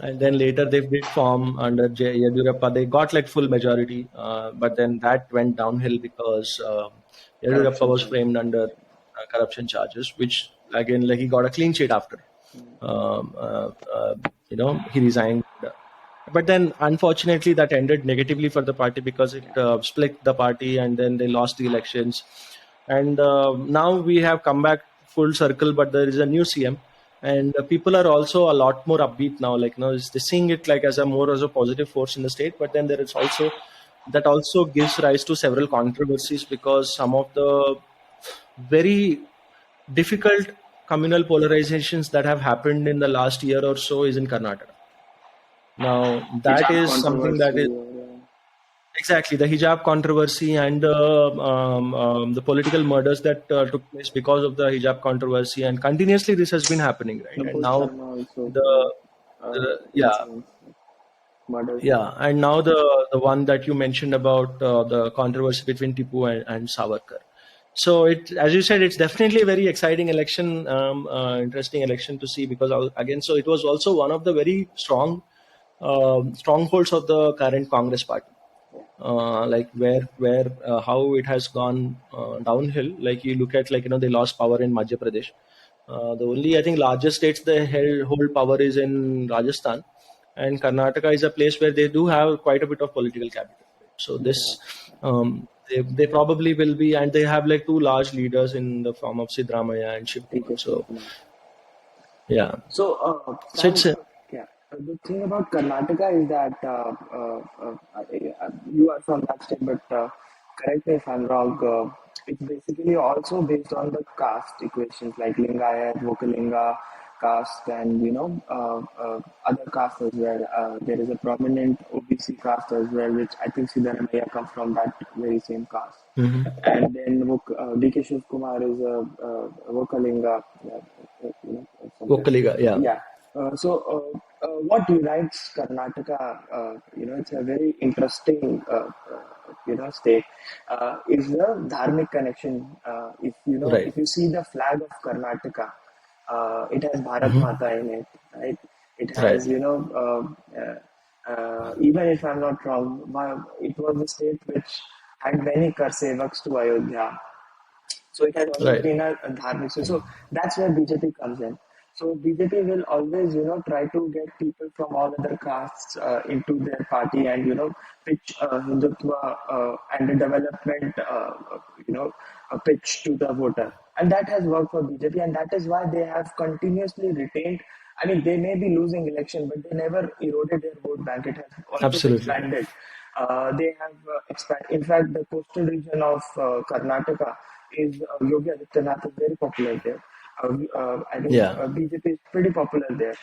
And then later they did form under Yediyurappa. They got full majority, but then that went downhill because Yediyurappa was framed under corruption charges, which again he got a clean sheet after. um, uh, uh, he resigned. But then, unfortunately, that ended negatively for the party because it split the party, and then they lost the elections. And now we have come back full circle, but there is a new CM, and people are also a lot more upbeat now. Like, they're seeing it like as a more as a positive force in the state. But then there is also that also gives rise to several controversies because some of the very difficult communal polarizations that have happened in the last year or so is in Karnataka. Now, that hijab is something that controversy. is exactly the hijab controversy and the political murders that took place because of the hijab controversy, and continuously this has been happening, right? And now Sharma also the, yeah, incidents, murders. yeah, and now the one that you mentioned about the controversy between Tipu and Savarkar. So it, as you said, it's definitely a very exciting election, interesting election to see because again, so it was also one of the very strong strongholds of the current Congress party. Like where how it has gone downhill. Like you look at, like, they lost power in Madhya Pradesh. The only, I think, largest states they hold power is in Rajasthan, and Karnataka is a place where they do have quite a bit of political capital. So this, they probably will be, and they have like two large leaders in the form of Sidramaya and Shiv Kumar. So yeah, So, so Sam, it's yeah, the thing about Karnataka is that you are from that state, but correct me if I'm wrong. It's basically also based on the caste equations like Lingayat, Vokalinga caste, and other castes as well. There is a prominent OBC caste as well, which I think Siddharamaiah comes from that very same caste. And then DK Shiv Kumar is a Vokalinga, somewhere. Vokaliga, yeah, Yeah. What unites Karnataka? It's a very interesting, state. Is the dharmic connection. right, If you see the flag of Karnataka, it has Bharat hmm, Mata in it, right? It has, right, even if I'm not wrong, it was the state which had many Karsevaks to Ayodhya. So it has always right, been a dharmic. So that's where BJP comes in. So BJP will always, try to get people from all other castes into their party and, pitch Hindutva and the development, pitch to the voter. And that has worked for BJP, and that is why they have continuously retained. I mean, they may be losing election, but they never eroded their vote bank. It has always absolutely. expanded. They have expanded. In fact, the coastal region of Karnataka is Yogi Adityanath is very popular there. I think Yeah, BJP is pretty popular there.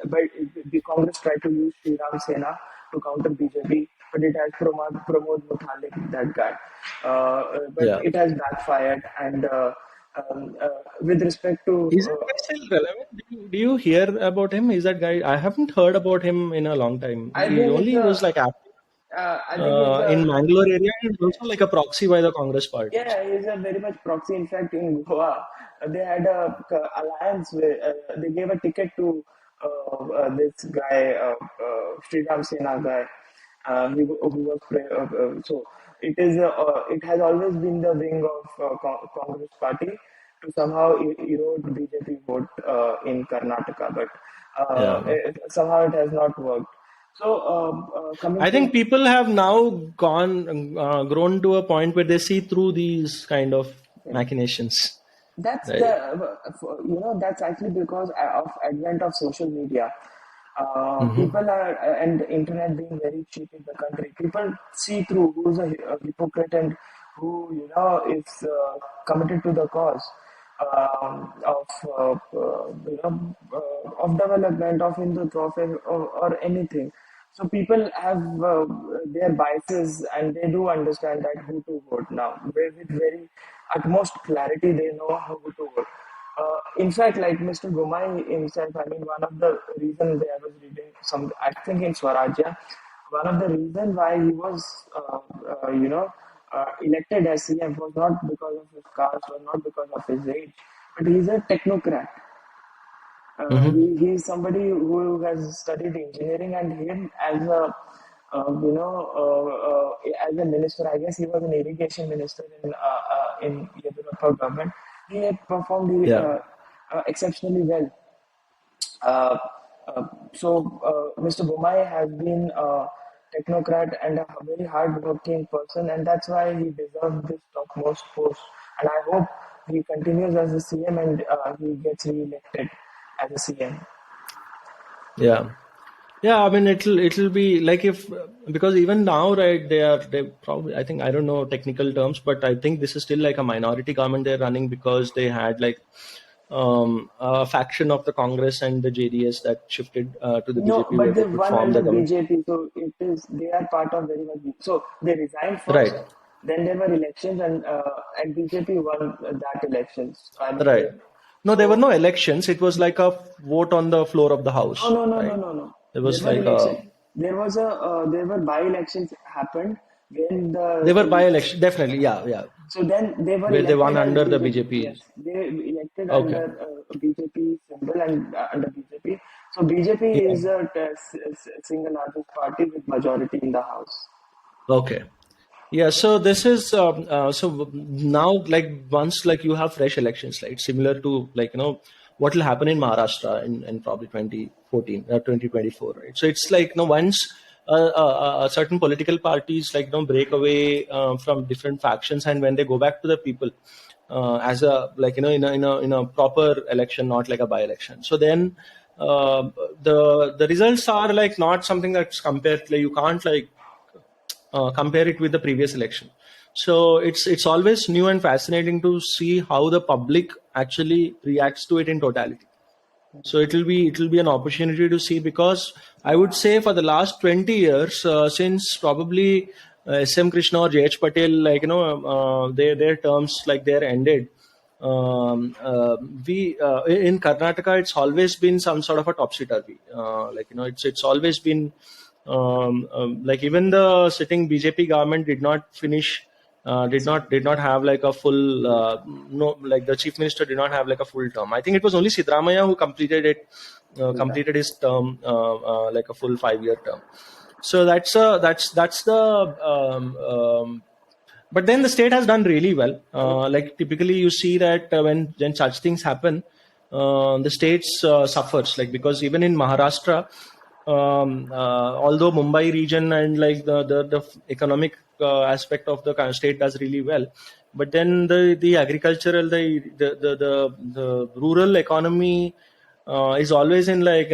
But the Congress tried to use Sri Ram Sena to counter BJP, but it has Pramod Muthalik, that guy. But yeah. it has backfired. And with respect to Is that guy still relevant? Do you hear about him? Is that guy? I haven't heard about him in a long time. I He think it's only was like active I think it's in a Mangalore area, and also like a proxy by the Congress party. So, yeah, he's a very much proxy. In fact, in Goa, they had a alliance where they gave a ticket to this guy, Sri Ram Sena guy, who was so it is. It has always been the wing of Congress party to somehow erode BJP vote in Karnataka, but yeah. somehow it has not worked. So coming I to think people have now grown to a point where they see through these kind of machinations. That's the Right. that's actually because of advent of social media. Mm-hmm. People are and the internet being very cheap in the country. People see through who's a hypocrite and who is committed to the cause of of development of Hindutva or anything. So people have their biases and they do understand that who to vote now. With very utmost clarity, they know who to vote. In fact, like Mr. Gumai himself, I mean, one of the reasons I was reading I think in Swarajya, one of the reasons why he was, elected as CM was not because of his caste or not because of his age, but he's a technocrat. Mm-hmm. He is somebody who has studied engineering, and him as a as a minister, I guess he was an irrigation minister in Yediyurappa government. He had performed Yeah. exceptionally well. Uh, Mr. Bomai has been a technocrat and a very hard-working person, and that's why he deserves this topmost post. And I hope he continues as the CM and he gets re-elected as a CM. Yeah. Yeah, I mean it'll be like if, because even now, right, they probably, I think, I don't know technical terms, but I think this is still like a minority government they're running, because they had like a faction of the Congress and the JDS that shifted to the No, BJP, where but they they could won form the under government. BJP, so they are part of very much. So they resigned first, Right, then there were elections, and BJP won that elections. I mean, right. No, there were so no elections. It was like a vote on the floor of the no, house, no, no, no, right? no, no. There There was were like a, elections. There were by-elections happened when they were by election, definitely, yeah, yeah, so then they were where they won elected as under the BJP. Yes, BJP. they elected Okay, under BJP symbol and under BJP. So BJP yeah, is a single largest party with majority in the house. okay. Yeah, so this is so now, like, once like you have fresh elections, right? Similar to, like, what will happen in Maharashtra in probably 2014 or 2024, right? So it's like, once certain political parties, like, break away from different factions, and when they go back to the people as a, like, in a proper election, not like a by-election. So then the results are like not something that's compared. Like, you can't like compare it with the previous election. So it's always new and fascinating to see how the public actually reacts to it in totality. So it'll be an opportunity to see, because I would say for the last 20 years, since probably SM Krishna or JH Patel, like, their terms, like, they're ended. We In Karnataka, it's always been some sort of a topsy turvy. Like, it's always been like, even the sitting BJP government did not finish, did not have like a full, no, like, the chief minister did not have like a full term. I think it was only Sidramaya who completed his term, like a full 5-year term. So that's the but then the state has done really well. Like, typically you see that when such things happen, the states suffers, like, because even in Maharashtra, although Mumbai region and like the economic aspect of the state does really well, but then the agricultural, the rural economy is always in, like,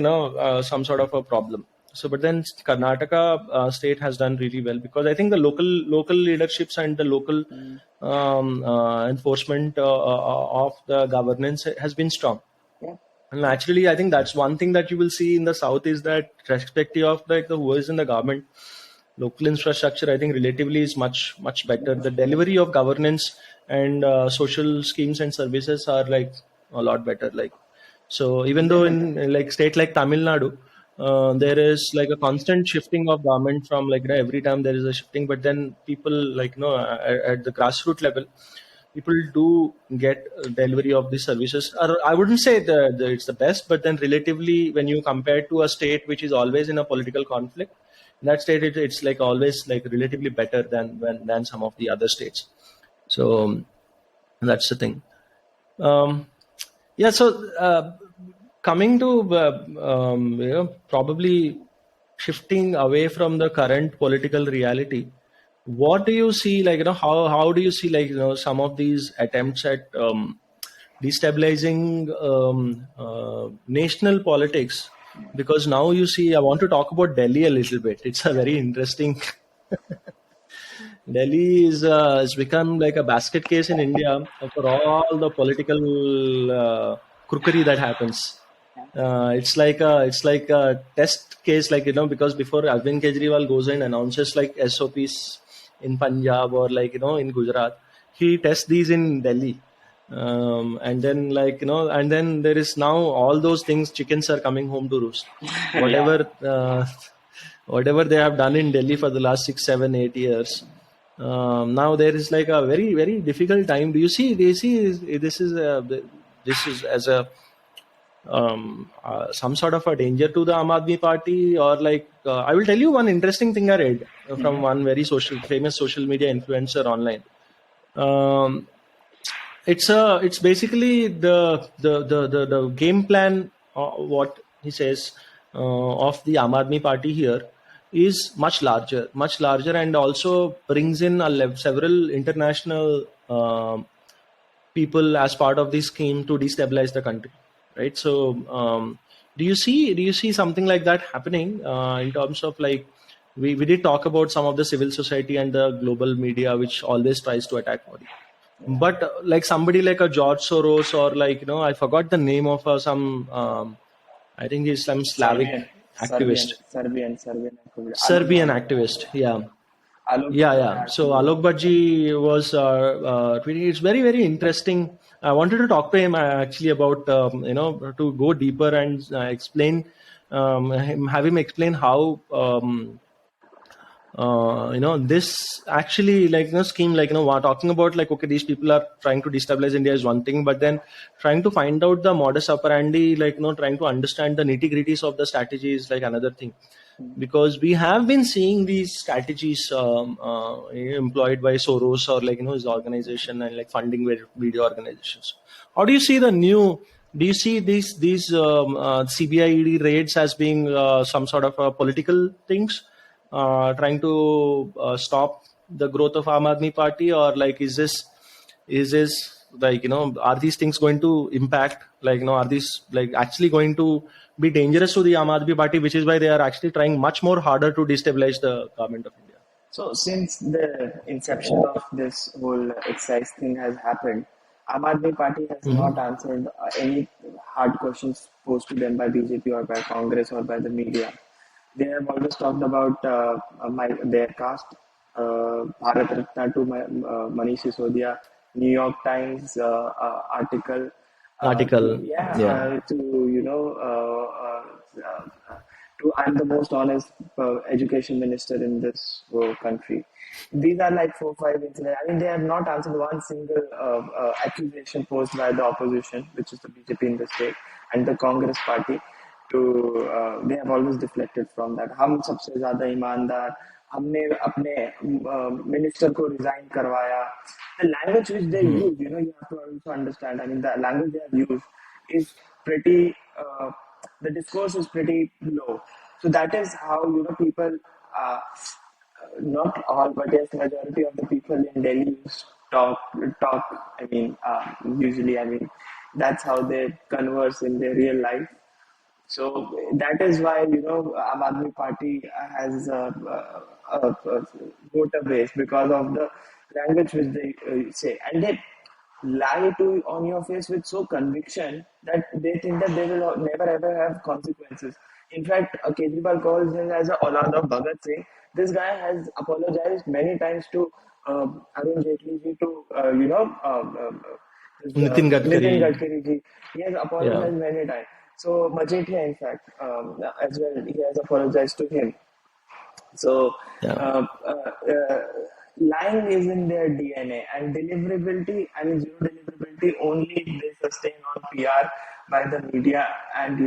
some sort of a problem. So, but then Karnataka state has done really well, because I think the local leaderships and the local enforcement of the governance has been strong. Yeah. And naturally, I think that's one thing that you will see in the south, is that, respective of like the who is in the government, local infrastructure, I think, relatively is much better. The delivery of governance and social schemes and services are like a lot better. Like, so even Way though better. in like state like Tamil Nadu, there is like a constant shifting of government from, like, every time there is a shifting, but then people, like, at the grassroots level, people do get delivery of these services. Or I wouldn't say it's the best, but then relatively, when you compare to a state which is always in a political conflict, in that state it's like always like relatively better than some of the other states. So that's the thing. Yeah. So coming to probably shifting away from the current political reality, what do you see, like, how do you see, like, some of these attempts at destabilizing national politics? Because now you see, I want to talk about Delhi a little bit. It's a very interesting. Delhi has become like a basket case in India for all the political crookery that happens. It's like a test case, like, because before Arvind Kejriwal goes and announces like SOPs in Punjab or, like, in Gujarat, he tests these in Delhi. And then, like, and then there is now all those things, chickens are coming home to roost. Yeah. Whatever whatever they have done in Delhi for the last 6, 7, 8 years, now there is like a very very difficult time. Do you see this is as a some sort of a danger to the Aam Aadmi Party, or like, I will tell you one interesting thing I read from one very famous social media influencer online. Um, it's basically the game plan. What he says of the Aam Aadmi Party here is much larger, and also brings in several international people as part of this scheme to destabilize the country, right? So, do you see something like that happening in terms of, like, we did talk about some of the civil society and the global media, which always tries to attack Modi. But like somebody like a George Soros, or, like, I forgot the name of some. I think he's some Slavic Serbian, activist, Serbian. Alok Serbian Bhatt, activist. Yeah, Alok yeah, Bhatt yeah. had So to. Alok Bhaji was tweeting. It's very, very interesting. I wanted to talk to him actually about to go deeper and explain have him explain how this actually, like, scheme, like, we're talking about, like, okay, these people are trying to destabilize India is one thing, but then trying to find out the modus operandi, like, trying to understand the nitty gritties of the strategy is like another thing, because we have been seeing these strategies employed by Soros, or, like, his organization, and like funding video organizations. How do you see the new? Do you see these CBI ED raids as being some sort of political things, trying to stop the growth of Aam Aadmi Party, or, like, is this like, are these things going to impact, like, are these, like, actually going to be dangerous to the Aam Aadmi Party, which is why they are actually trying much more harder to destabilize the government of India. So since the inception of this whole excise thing has happened, Aam Aadmi Party has not Hmm. answered any hard questions posed to them by BJP or by Congress or by the media. They have always talked about their caste, Bharat Ratna to Manish Sisodia, New York Times article, Article, yeah. to to I'm the most honest education minister in this country. These are like 4 5 incidents. I mean, they have not answered one single accusation posed by the opposition, which is the BJP in the state and the Congress party. To they have always deflected from that. हम सबसे ज़्यादा ईमानदार, हमने अपने minister को resign करवाया. The language which they Hmm. use, you have to also understand. I mean, the language they have used is pretty. The discourse is pretty low. So that is how people. Not all, but yes, majority of the people in Delhi talk. Talk. I mean, usually, I mean, that's how they converse in their real life. So that is why Aam Aadmi Party has a voter base because of the language which they say, and they lie to on your face with so conviction that they think that they will never ever have consequences. In fact, Kejriwal calls him as a Aulad of Bhagat Singh. This guy has apologized many times to Arun Jaitley ji, to Nitin Gadkari, Nitin Gadkari ji. He has yeah, apologized many times. So Majetia, in fact, as well, he has apologized to him. So yeah. lying is in their DNA, and deliverability, I mean zero deliverability, only they sustain on PR by the media and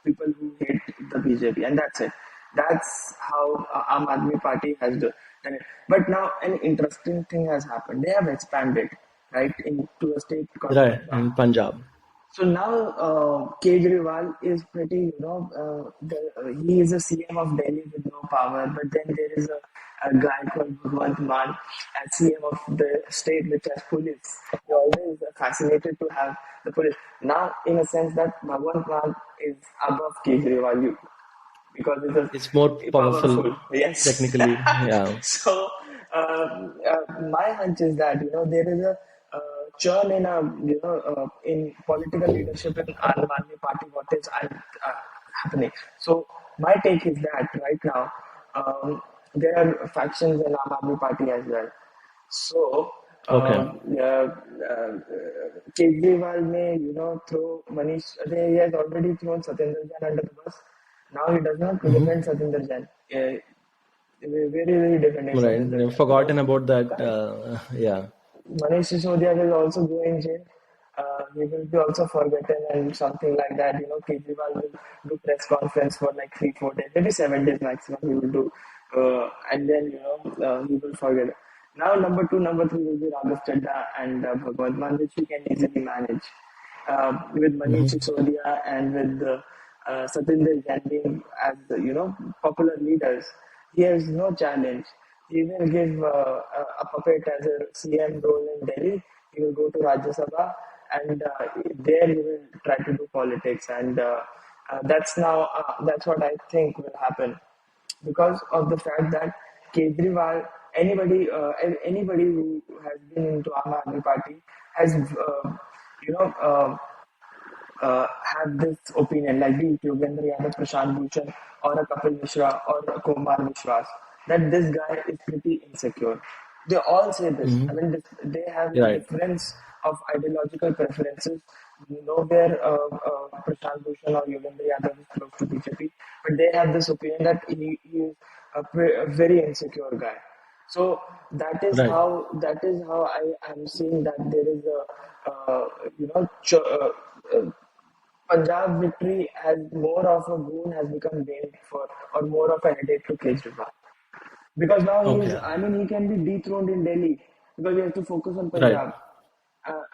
people who hate the BJP, and that's it. That's how Aam Aadmi Party has done it. But now an interesting thing has happened. They have expanded right into a state called Right, Punjab. in Punjab. So now Kejriwal is pretty, he is a CM of Delhi with no power, but then there is a guy called Bhagwant Mann as CM of the state which has police. You're always fascinated to have the police. Now, in a sense that Bhagwant Mann is above Kejriwal because It's more it's powerful, powerful. Yes. technically. Yeah. So my hunch is that there is a churn in in political leadership in Aam Aadmi Party. What is happening? So my take is that right now there are factions in Aam Aadmi Party as well. So Okay. Kejriwal may throw Manish. He has already thrown Satyendra Jain under the bus. Now he does not Hmm. defend Satyendra Jain. Very defending Right. Satyendra They've Jain. No, forgotten about that. correct. Yeah. Manish Sisodia will also go in jail. He will be also forgotten and something like that. Kejriwal will do press conference for like 3 4 days, maybe 7 days maximum. He will do, and then he will forget. Now number two, number three will be Raghav Chadda and Bhagwant Mann, which we can easily manage. With Manish Mm-hmm. Sisodia and with Satinder Jandin as popular leaders, he has no challenge. He will give a puppet as a CM role in Delhi. He will go to Rajya Sabha and there he will try to do politics. And that's what I think will happen because of the fact that Kejriwal, anybody who has been into Aam Aadmi Party has, you know, have this opinion, like be it Yogendra Yadav, Prashant Bhushan, or a Kapil Mishra, or a Kumar Vishwas, that this guy is pretty insecure. They all say this. I Mm-hmm. mean, they have Right. difference of ideological preferences. Nowhere Prashant Bhushan or Yogendra Yadav is close to BJP, but they have this opinion that he is a very insecure guy. So Right. that is how I am seeing that there is a Punjab victory has more of a boon has become vain for or more of a headache to Kejriwal because now Okay. he can be dethroned in Delhi because he has to focus on Right. Punjab.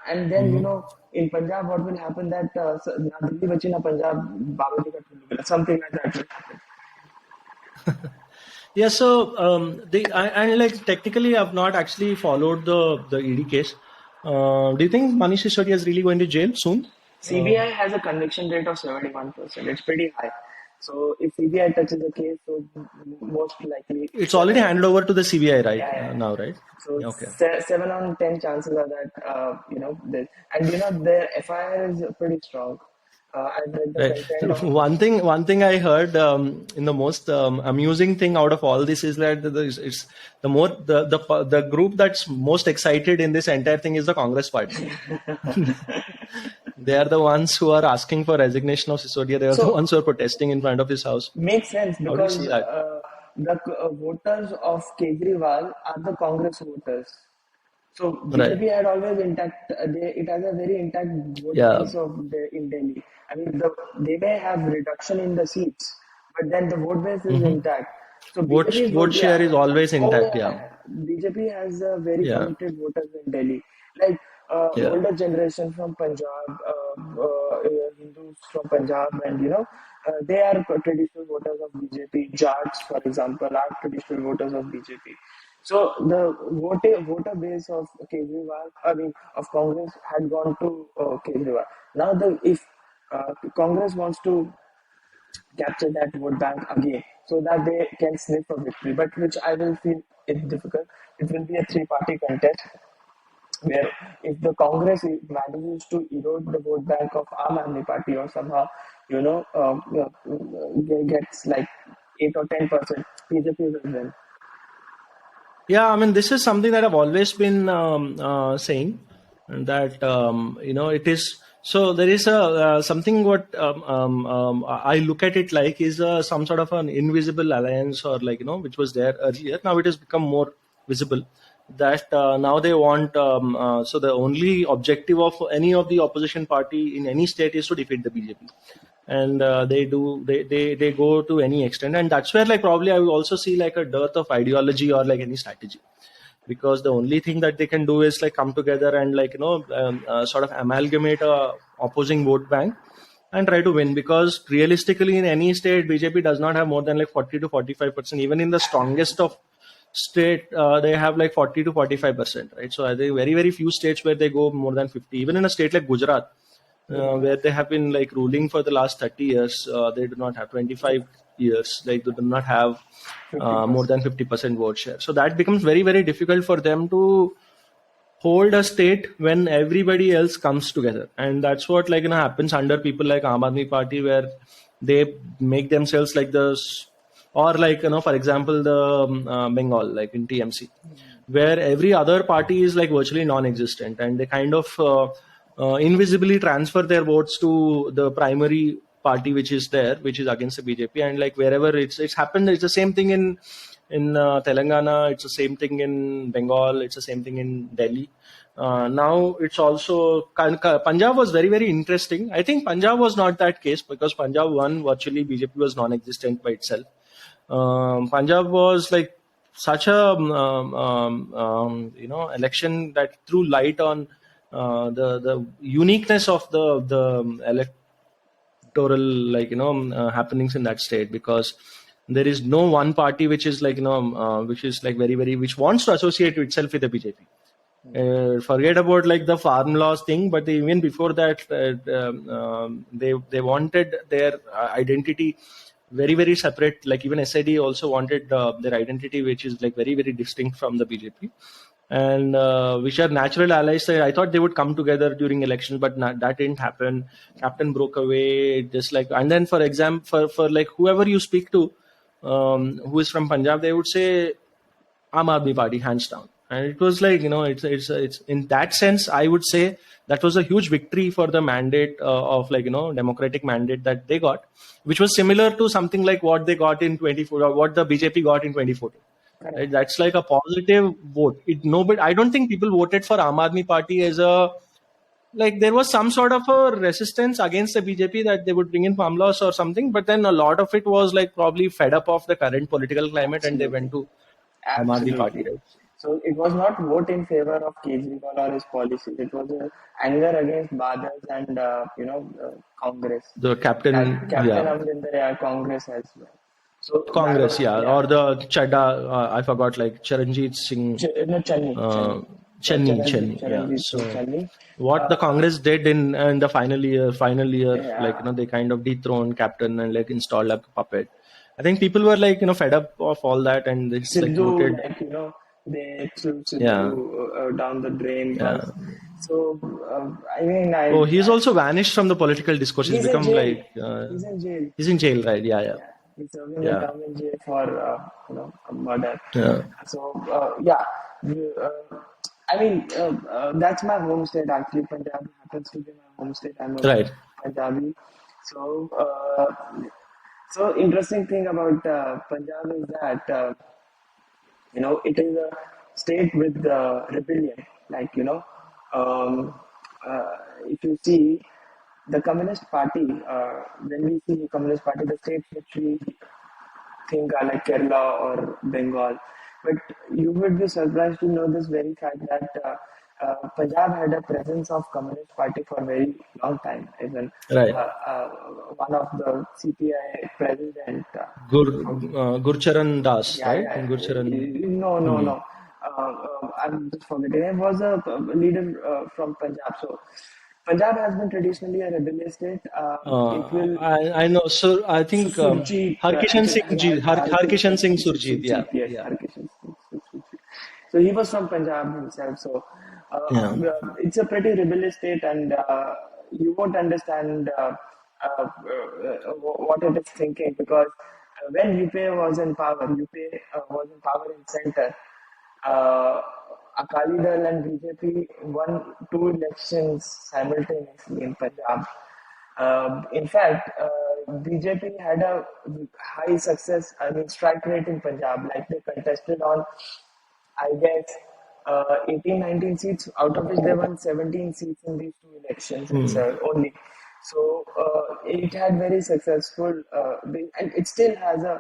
And then Mm-hmm. in Punjab what will happen that na Delhi bachi na Punjab Babaji ka tullu mila, something like that will happen. Yeah, so and like technically, I've not actually followed the ED case. Do you think Manish Sisodia is really going to jail soon? CBI has a conviction rate of 71%. It's pretty high. So if CBI touches the case, so most likely It's already seven. handed over to the CBI right Yeah, yeah. now, right? So Okay. 7 on 10 chances are that this, and their FIR is pretty strong. I read the Right. content of. One thing I heard in the most amusing thing out of all this is that it's the more the group that's most excited in this entire thing is the Congress party. They are the ones who are asking for resignation of Sisodia. They are the So ones who are protesting in front of his house. makes sense How do you because see that? the voters of Kejriwal are the Congress voters. So Right. BJP had always intact. It has a very intact vote Yeah. base in Delhi. I mean, they may have reduction in the seats, but then the vote base is Mm-hmm. intact. So Vote BJP vote vote, share yeah, is always oh intact. Yeah. yeah, BJP has a very Yeah. committed voters in Delhi, like Yeah. older generation from Punjab, Hindus from Punjab, and they are traditional voters of BJP. Jats, for example, are traditional voters of BJP. So the voter base of Kejriwal, I mean of Congress, had gone to Kejriwal. Now, if Congress wants to capture that vote bank again, so that they can sniff a victory, but which I will feel is difficult. It will be a three-party contest where if the Congress manages to erode the vote bank of Aam Aadmi Party or somehow, gets like 8 or 10%, BJP will win. Yeah, I mean, this is something that I've always been saying, that it is. So there is a something what I look at it like is some sort of an invisible alliance, or like which was there earlier. Now it has become more visible. That now they want. So the only objective of any of the opposition party in any state is to defeat the BJP, and they go to any extent, and that's where like probably I will also see like a dearth of ideology or like any strategy, because the only thing that they can do is like come together and like sort of amalgamate a opposing vote bank and try to win, because realistically in any state BJP does not have more than like 40 to 45%. Even in the strongest of state they have like 40 to 45%, right? So I think very very few states where they go more than 50. Even in a state like Gujarat, where they have been like ruling for the last 30 years, they do not have 25 years, like they do not have more 50%. than 50% vote share. So that becomes very very difficult for them to hold a state when everybody else comes together. And that's what like happens under people like Aam Aadmi Party, where they make themselves like or like for example the Bengal, like in TMC, where every other party is like virtually non-existent, and they kind of invisibly transfer their votes to the primary party which is there, which is against the BJP. And like wherever it's happened, it's the same thing in Telangana, it's the same thing in Bengal, it's the same thing in Delhi. Now it's also Punjab was very very interesting. I think Punjab was not that case, because Punjab, one, virtually BJP was non-existent by itself. Punjab was like such a election that threw light on the uniqueness of the electoral, like happenings in that state, because there is no one party which is like which is like very which wants to associate itself with the BJP. Forget about like the farm laws thing, but even before that, they wanted their identity very separate. Like even SID also wanted their identity, which is like very distinct from the BJP, and which are natural allies. I thought they would come together during elections, but that didn't happen. Captain broke away, just like. And then, for example, for like whoever you speak to, who is from Punjab, they would say Aam Aadmi Party, hands down. And it was like, it's in that sense, I would say that was a huge victory for the mandate of like, democratic mandate that they got, which was similar to something like what they got in 24, or what the BJP got in 2014. Right? That's like a positive vote. Nobody, I don't think people voted for Aam Aadmi Party as a, like there was some sort of a resistance against the BJP that they would bring in farm laws or something, but then a lot of it was like probably fed up of the current political climate, and they went to Aam Aadmi Party, Absolutely. right? So it was not vote in favor of Kejriwal or his policies. It was anger against Badals and Congress. The captain, Captain yeah, Amrinder, yeah, Congress as well. So that Congress, was, yeah, yeah. or the Chadda, I forgot, like Charanjit Singh, No, Channi. Yeah, Chenni, yeah. Charanjit Singh So Channi. what the Congress did in the final year, like Yeah. they kind of dethroned captain and like installed a puppet. I think people were like fed up of all that, and they just like Sidhu, voted, like, they threw yeah, Sidhu down the drain. yeah. So, I mean, Oh, he's also vanished from the political discourse. He's he's in become jail. like He's in jail. he's in jail, right? Yeah, Yeah, he's serving a yeah, term in jail for a murder. yeah. So yeah, I mean that's my home state actually. Punjab happens to be my home state. I'm a Right. Punjabi. So so interesting thing about Punjab is that it is a state with rebellion. Like um, if you see the Communist Party, when we see Communist Party, the states which we think are like Kerala or Bengal. But you would be surprised to know this very fact that Punjab had a presence of Communist Party for a very long time. Even Right. one of the CPI president. Gurcharan Das, Yeah, right? yeah. Gurcharan. No. I'm just forgetting. He was a leader from Punjab. So Punjab has been traditionally a rebellious state. It will I know. So I think Surjit, Harkishan Singh Ji, Harkishan Singh Surjit. Yeah, Surjit, yes, yeah, Harkishan Singh Surjit. So he was from Punjab himself. So yeah. it's a pretty rebellious state, and you won't understand what it is thinking because when UPA was in power, UPA was in power in center. Uh, Akali Dal and BJP won two elections simultaneously in Punjab. In fact, BJP had a high success, I mean, strike rate in Punjab. Like they contested on, I guess, 18, 19 seats, out of which they won 17 seats in these two elections only. So it had very successful, and it still has a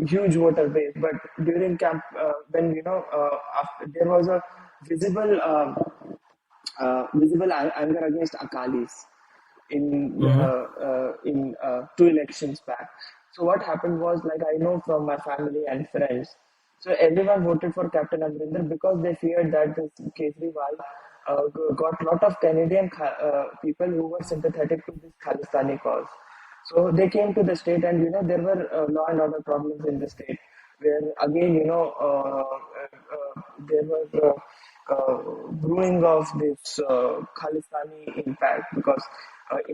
huge voter base. But during camp, when after, there was a visible anger against Akalis in two elections back. So what happened was, like, I know from my family and friends, so everyone voted for Captain Amrinder because they feared that this Kejriwal got a lot of Canadian people who were sympathetic to this Khalistani cause. So they came to the state, and there were law and order problems in the state, where again there was brewing of this Khalistani impact because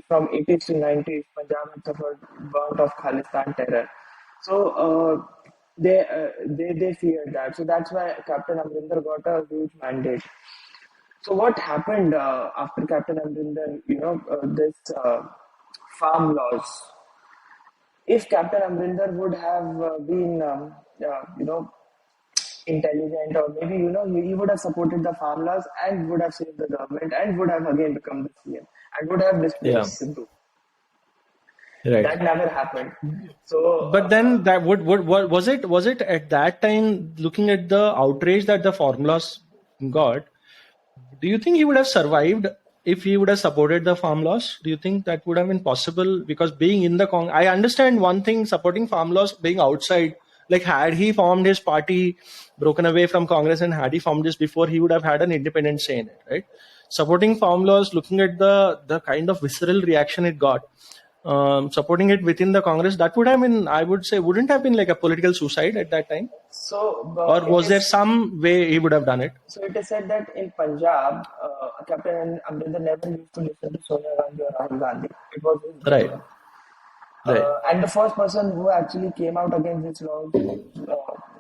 from 80s to 90s, Punjab had suffered burnt of Khalistan terror. So they feared that. So that's why Captain Amrinder got a huge mandate. So what happened after Captain Amrinder? This farm laws. If Captain Amrinder would have been, intelligent, or maybe he would have supported the farm laws and would have saved the government and would have again become the CM and would have Yeah. displaced Sidhu. Right. That never happened. So But then that what was it at that time, looking at the outrage that the formulas got, do you think he would have survived if he would have supported the farm laws? Do you think that would have been possible? Because being in the I understand one thing, supporting farm laws, being outside. Like, had he formed his party, broken away from Congress, and had he formed this before, he would have had an independent say in it, right? Supporting farm laws, looking at the kind of visceral reaction it got, supporting it within the Congress, that would have been, I would say, wouldn't have been like a political suicide at that time, or it was there is some way he would have done it? so it is said that in Punjab, Captain Amrinder never used to listen to Sonia Gandhi or Rahul Gandhi. It was his Right, decision. right. And the first person who actually came out against this law was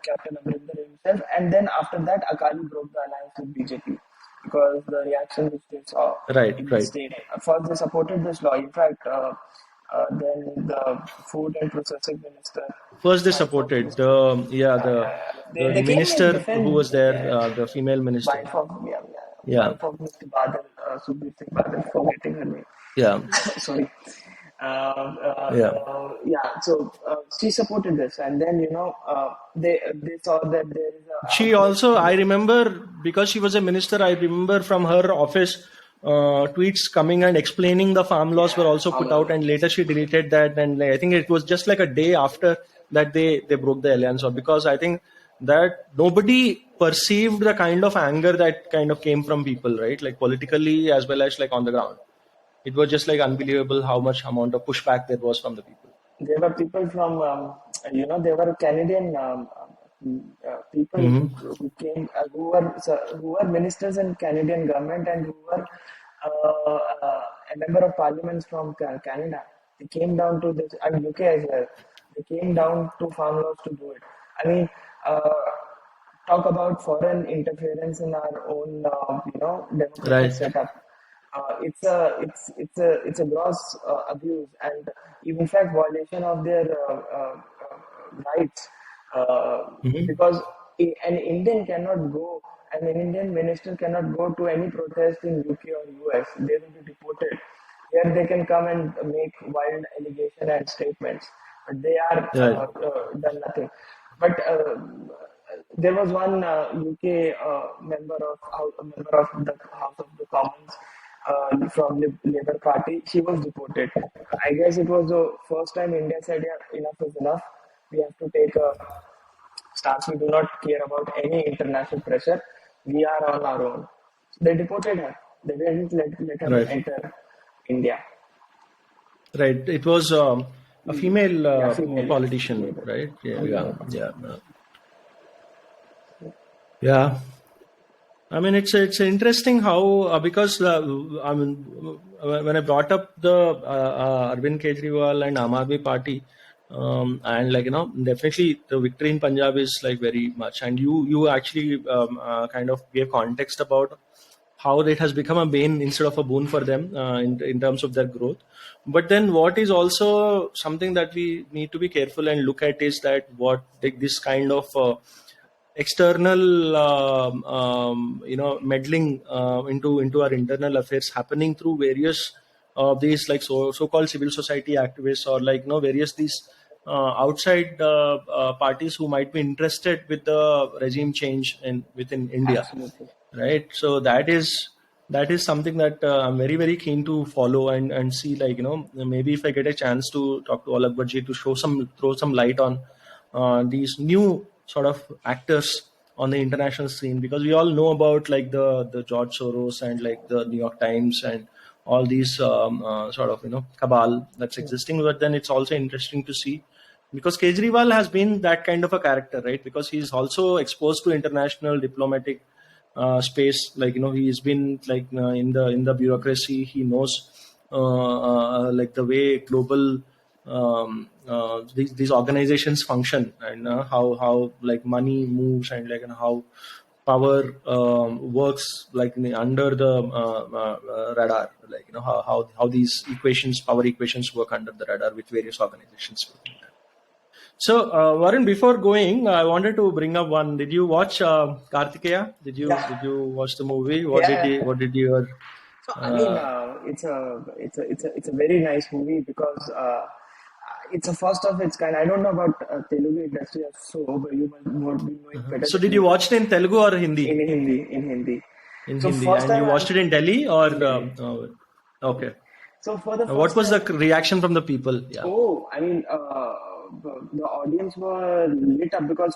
Captain Amrinder himself. And then after that, Akali broke the alliance with BJP because the reaction which they saw Right, in the right. state. First, they supported this law. In fact, then the food and processing minister, First, they wife of supported Mr. the They came in minister who defense. was there, the female minister. Wife Yeah, of Mr. Badal, Sukhbir Singh Badal, forgetting her name. yeah, Sorry. yeah. Yeah, so she supported this, and then they saw that there is a She outbreak. also, I remember, because she was a minister, I remember from her office tweets coming and explaining the farm laws were also put out, and later she deleted that. And I think it was just like a day after that they broke the alliance, or because I think that nobody perceived the kind of anger that kind of came from people, right? Like politically as well as like on the ground. It was just like unbelievable how much amount of pushback there was from the people. There were people from, there were Canadian people Hmm. who came, who were ministers in Canadian government and who were a member of parliaments from Canada. They came down to this, and UK as well. They came down to farm laws to do it. I mean, talk about foreign interference in our own, democratic Right. setup. It's a gross abuse, and in fact violation of their rights, Hmm. because an Indian cannot go, and an Indian minister cannot go to any protest in UK or US. They will be deported. Here they can come and make wild allegation and statements, but they are Right. done nothing. But there was one UK member of the House of the Commons from Labour Party. She was deported. I guess it was the first time India said, "Yeah, enough is enough. We have to take a stance. We do not care about any international pressure. We are on our own." They deported her. They didn't let her Right. enter India. Right. It was a female Yeah, female. politician, Labour. right? Yeah, On yeah, Labour Party. yeah, yeah. I mean, it's interesting how because I mean, when I brought up the Arvind Kejriwal and Aam Aadmi Party, and like definitely the victory in Punjab is like very much, and you actually kind of gave context about how it has become a bane instead of a boon for them in terms of their growth. But then what is also something that we need to be careful and look at is that what this kind of external meddling into our internal affairs happening through various of these like so-called civil society activists, or like various these outside parties who might be interested with the regime change within India, Absolutely. right? So that is something that I'm very very keen to follow and see, like maybe if I get a chance to talk to Alak Bhaji to throw some light on these new sort of actors on the international scene, because we all know about like the George Soros and like the New York Times and all these sort of cabal that's existing. But then it's also interesting to see, because Kejriwal has been that kind of a character, right? Because he's also exposed to international diplomatic space. Like he's been like in the bureaucracy. He knows like the way global these organizations function, and how like money moves, and like how power works like under the radar, like how these power equations work under the radar with various organizations. So, Varun, before going, I wanted to bring up one. Did you watch Karthikeya? Did you Yeah, did you watch the movie? yeah. What did you? So I mean, Uh, it's a very nice movie because it's a first of its kind. I don't know about Telugu industry so, but you must more be knowing better So than did me. you watch it in Telugu or Hindi? In Hindi, in Hindi. In So Hindi, first and time you watched it in Delhi or in Delhi. okay. So for the What first was the time, reaction from the people? Yeah. oh, I mean, the audience were lit up because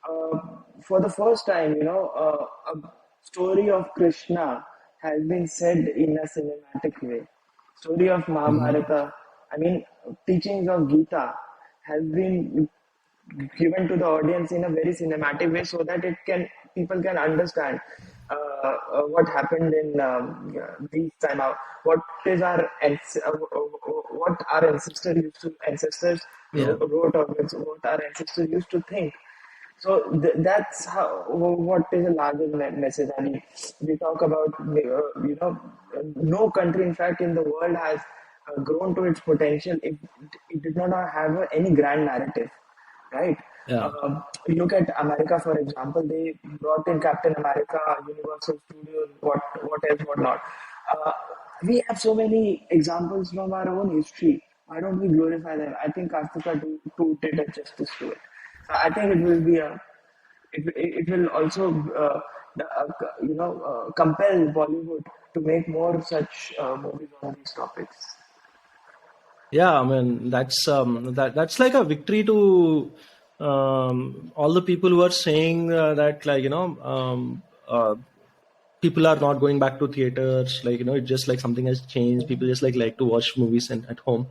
uh, for the first time, a story of Krishna has been said in a cinematic way. Story of Hmm. Mahabharata, I mean, teachings of Gita has been given to the audience in a very cinematic way so that it can people can understand what happened in these time out what is our what our ancestors Yeah. wrote or what our ancestors used to think. So that's how what is a larger message. I mean, we talk about no country, in fact, in the world has grown to its potential if it did not have any grand narrative, right? Yeah. Look at America, for example. They brought in Captain America, Universal Studios, what else, what not. Uh, we have so many examples from our own history. Why don't we glorify them? I think Karthikeya did a justice to it. So I think it will be it will also compel Bollywood to make more such movies on these topics. Yeah, I mean that's like a victory to all the people who are saying that, like, people are not going back to theaters. Like, it's just like something has changed. People just like to watch movies and at home.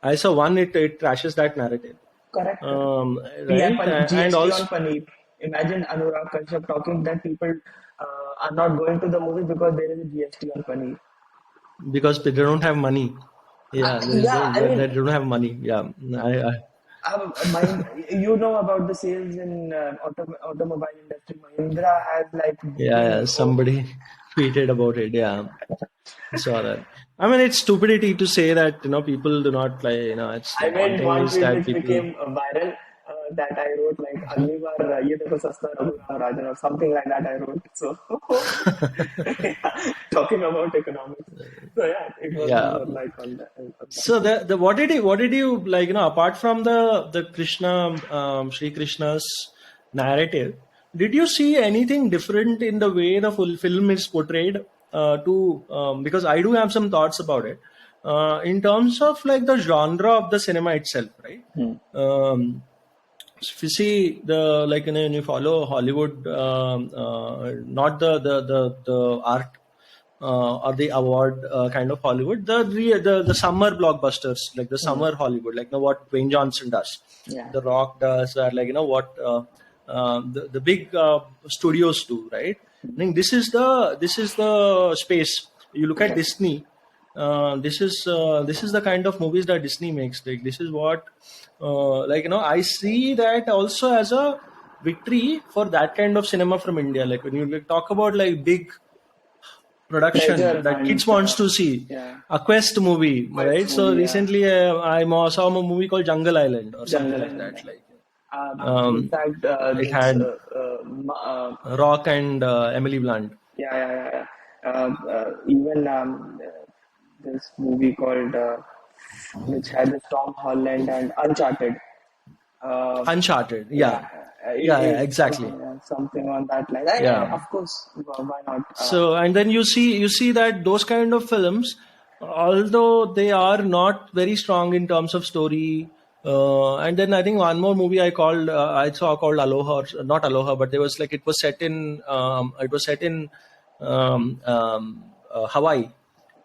I saw one, it trashes that narrative, Correct, correct. um, Yeah, right? And GST also on paneer. Imagine Anurag Kashyap talking that people are not going to the movie because there is a GST on paneer. because they don't have money. Yeah, Yeah, I they mean, don't have money. Yeah, I mind, you know about the sales in automobile industry. Mahindra has like yeah, been yeah, somebody tweeted about it. Yeah, I saw that. I mean, it's stupidity to say that, people do not like, it's I like, one made thing one is tweet that which people. became viral that I wrote like अगली बार ये देखो सस्ता Raghuram Rajan or something like that I wrote. So yeah, talking about economics. So yeah, it was Yeah. more like on that. So the what did you like, apart from the Krishna, Sri Krishna's narrative, did you see anything different in the way the full film is portrayed, to because I do have some thoughts about it, in terms of like the genre of the cinema itself, right? Hmm. If you see the, like, when you follow Hollywood, not the art, or the award, kind of Hollywood, the summer blockbusters, like the Hmm. summer Hollywood, like, what Dwayne Johnson does, Yeah. The Rock does, or like, what the big studios do, right? I think this is the space. You look at Correct. Disney. This is the kind of movies that Disney makes. Like, this is what, like, I see that also as a victory for that kind of cinema from India. Like, when you like, talk about like big production Treasure that kids hunt. wants to see, Yeah. a quest movie, Quest right? So movie. Yeah. recently, saw a movie called Jungle Island or something Jungle like Island. that. Like, In um, fact, it this had Rock and Emily Blunt. yeah, yeah, yeah, yeah. Even this movie called which had the Tom Holland and Uncharted. Uncharted, Yeah, yeah, yeah, yeah, it's exactly, something on that line. yeah. Of course, why not? So, and then you see that those kind of films, although they are not very strong in terms of story, and then I think one more movie I saw called Aloha, or not Aloha, but there was like, it was set in Hawaii.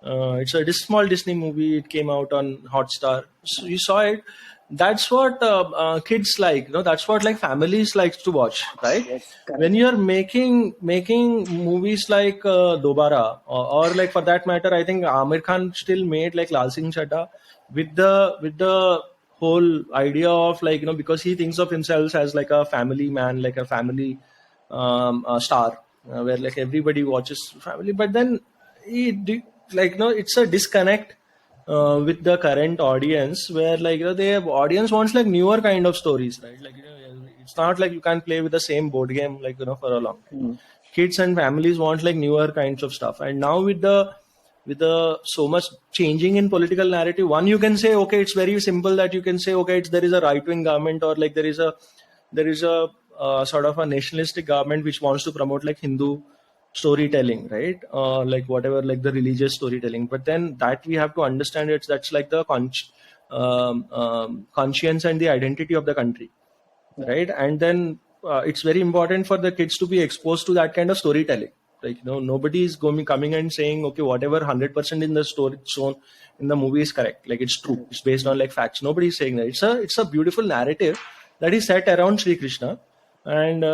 It's a small Disney movie. It came out on Hotstar. So you saw it. That's what kids like. That's what like families likes to watch, right? Yes, When correct. you're making movies like Dobara, or like, for that matter, I think Amir Khan still made like Lal Singh Chaddha with the whole idea of, like, because he thinks of himself as like a family man, like a family star, where like everybody watches family, but then like, it's a disconnect with the current audience, where like, the audience wants like newer kind of stories, right? Like, it's not like you can play with the same board game, like, for a long time. Hmm. Kids and families want like newer kinds of stuff, and now with the with so much changing in political narrative. One, you can say, okay, it's very simple that you can say, okay, there is a right-wing government, or like there is a sort of a nationalistic government which wants to promote like Hindu storytelling, right? Like whatever, like the religious storytelling. But then that we have to understand that's like the conscience and the identity of the country, right? And then it's very important for the kids to be exposed to that kind of storytelling. Like, nobody is going coming and saying, okay, whatever 100% in the story shown in the movie is correct, like it's true, it's based on like facts. Nobody is saying that. It's a beautiful narrative that is set around Sri Krishna, and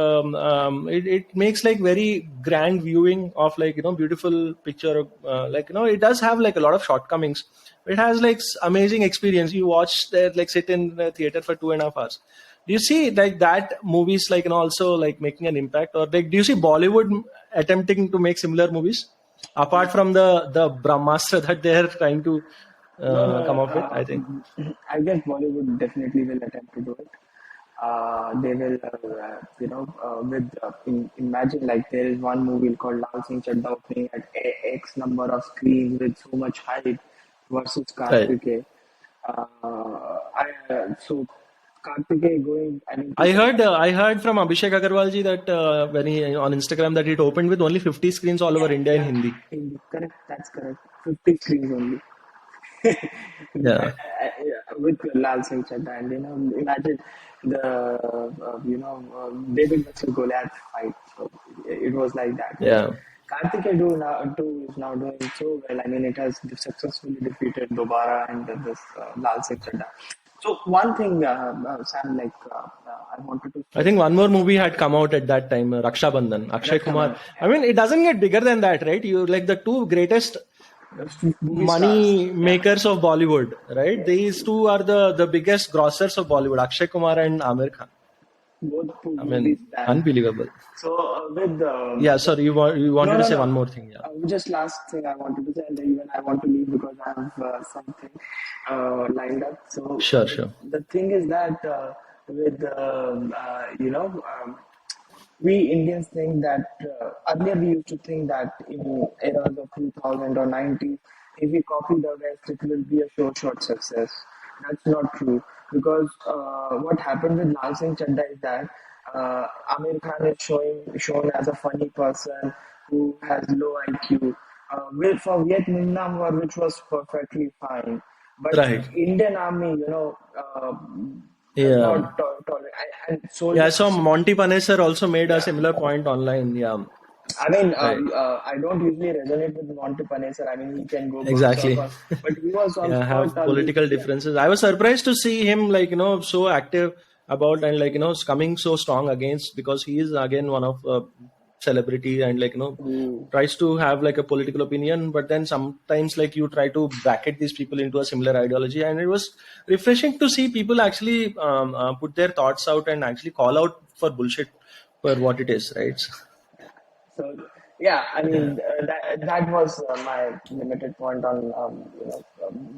it makes like very grand viewing of like beautiful picture. Like it does have like a lot of shortcomings. It has like amazing experience. You watch there, like sit in the theater for 2.5 hours. Do you see like that movies like also like making an impact, or like do you see Bollywood attempting to make similar movies apart from the Brahmastra that they are trying to No, come up with? I think. I guess Bollywood definitely will attempt to do it. They will, imagine like there is one movie called Lal Singh Chadda opening at X number of screens with so much hype versus Right. Karthikeya. So Karthikeya going, I mean, I heard from Abhishek Agarwal ji that when he on Instagram that it opened with only 50 screens all over India in Hindi. correct, that's correct. 50 screens only. Yeah. With Lal Singh Chadda, and imagine the David versus Goliath fight. So it was like that. Yeah. Karthikeya too is now doing so well. I mean, it has successfully defeated Dobara and this Lal Singh Chadda. So one thing, Sam, like I wanted to. I think one more movie had come out at that time, Raksha Bandhan, Akshay Kumar. I mean, it doesn't get bigger than that, right? You like the two greatest money makers of Bollywood, right? These two are the biggest grossers of Bollywood, Akshay Kumar and Amir Khan. Both I mean, unbelievable. So with yeah, sorry, you wanted to say one more thing? Yeah. Just last thing I wanted to say, and even I want to leave because I have something lined up. So Sure. The thing is that with we Indians think that earlier we used to think that in eras of 2000 or 90, if we copy the West, it will be a short success. That's not true, because what happened with Lal Singh Chadda is that Amir Khan is shown as a funny person who has low IQ. For Vietnam War, which was perfectly fine, but Right. Indian Army, Yeah. not tolerant. And Yeah, so Monty Panesar also made a similar point online. Yeah. I mean, Right. I don't usually resonate with Monty Panesar. I mean, he can go Exactly. but he was also Yeah, have political differences. I was surprised to see him like so active about and like coming so strong against, because he is again one of celebrity and like tries to have like a political opinion, but then sometimes like you try to bracket these people into a similar ideology, and it was refreshing to see people actually put their thoughts out and actually call out for bullshit for what it is, right? So yeah, I mean that was my limited point on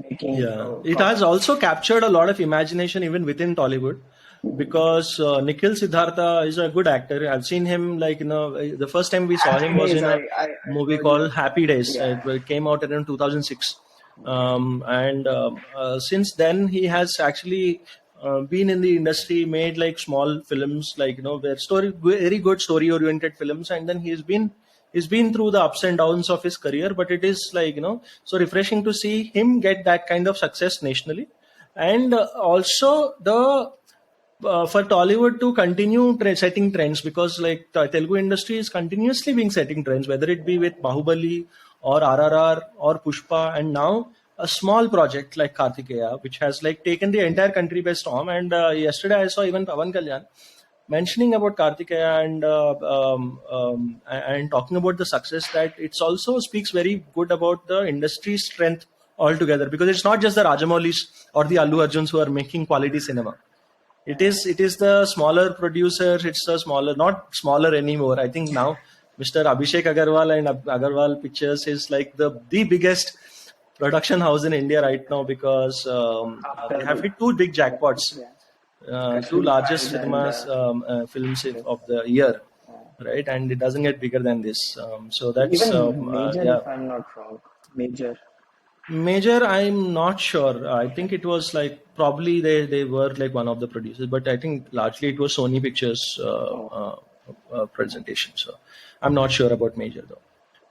making. Yeah, it has also captured a lot of imagination even within Tollywood, because Nikhil Siddhartha is a good actor. I've seen him like the first time we saw him was in a movie called Happy Days. Yeah. It came out around 2006, and since then he has actually been in the industry, made like small films, like where very good story oriented films, and then he's been through the ups and downs of his career, but it is like so refreshing to see him get that kind of success nationally, and also the for Tollywood to continue setting trends, because like the Telugu industry is continuously being setting trends, whether it be with Bahubali or RRR or Pushpa, and now a small project like Karthikeya, which has like taken the entire country by storm. And yesterday I saw even Pawan Kalyan mentioning about Karthikeya and talking about the success, that it's also speaks very good about the industry's strength altogether, because it's not just the Rajamoulis or the Allu Arjuns who are making quality cinema. It is the smaller producers. It's the smaller, not smaller anymore. I think now Mr. Abhishek Agarwal and Agarwal Pictures is like the biggest production house in India right now, because they have hit two big jackpots, two largest cinemas films of the year, right? And it doesn't get bigger than this. So that's even major, if I'm not wrong. Major. Major, I'm not sure. I think it was like probably they were like one of the producers, but I think largely it was Sony Pictures Oh, presentation. So I'm not sure about Major though.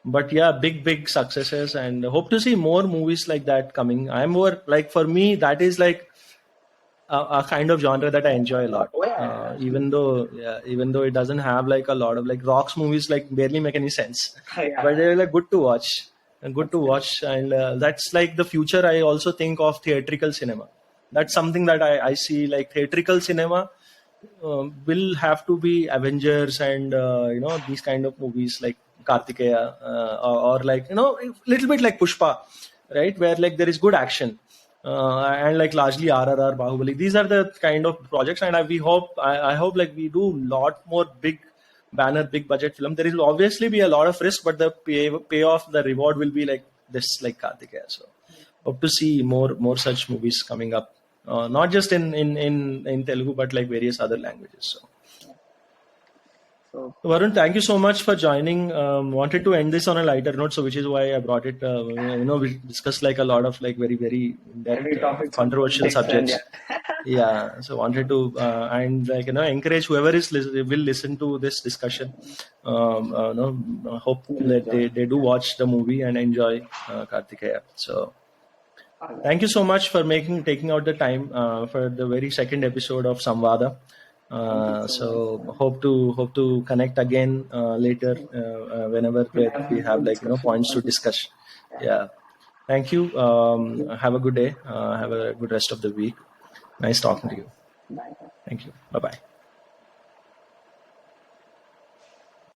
But yeah, big successes, and hope to see more movies like that coming. I'm more like, for me, that is like a kind of genre that I enjoy a lot. oh yeah, Even though, yeah, even though it doesn't have like a lot of like rocks movies, like barely make any sense, but yeah, they're like good to watch, and good that's to correct. watch, and that's like the future. I also think of theatrical cinema. That's something that I see, like theatrical cinema will have to be Avengers and these kind of movies like Karthikeya, or like a little bit like Pushpa, right? Where like there is good action, and like largely RRR, Bahubali. These are the kind of projects, and I hope like we do lot more big banner, big budget film. There will obviously be a lot of risk, but the payoff, the reward will be like this, like Karthikeya. So hope to see more such movies coming up, not just in Telugu, but like various other languages. So So Varun, thank you so much for joining. Wanted to end this on a lighter note, so which is why I brought it. We discussed like a lot of like very in depth, every topic on controversial politics and subjects. yeah. Yeah, so wanted to and like encourage whoever will listen to this discussion. Hope We'll that enjoy. they do watch the movie and enjoy Karthikeya. So All right. thank you so much for taking out the time for the very second episode of Samvāda. Thank you so much. So hope to connect again later, whenever We'll have we more have like discussion points to on this. discuss. Yeah. Yeah. Thank you. Thank you. Have a good day. Have a good rest of the week. Nice talking to Bye. you. Bye. Thank you. Bye bye.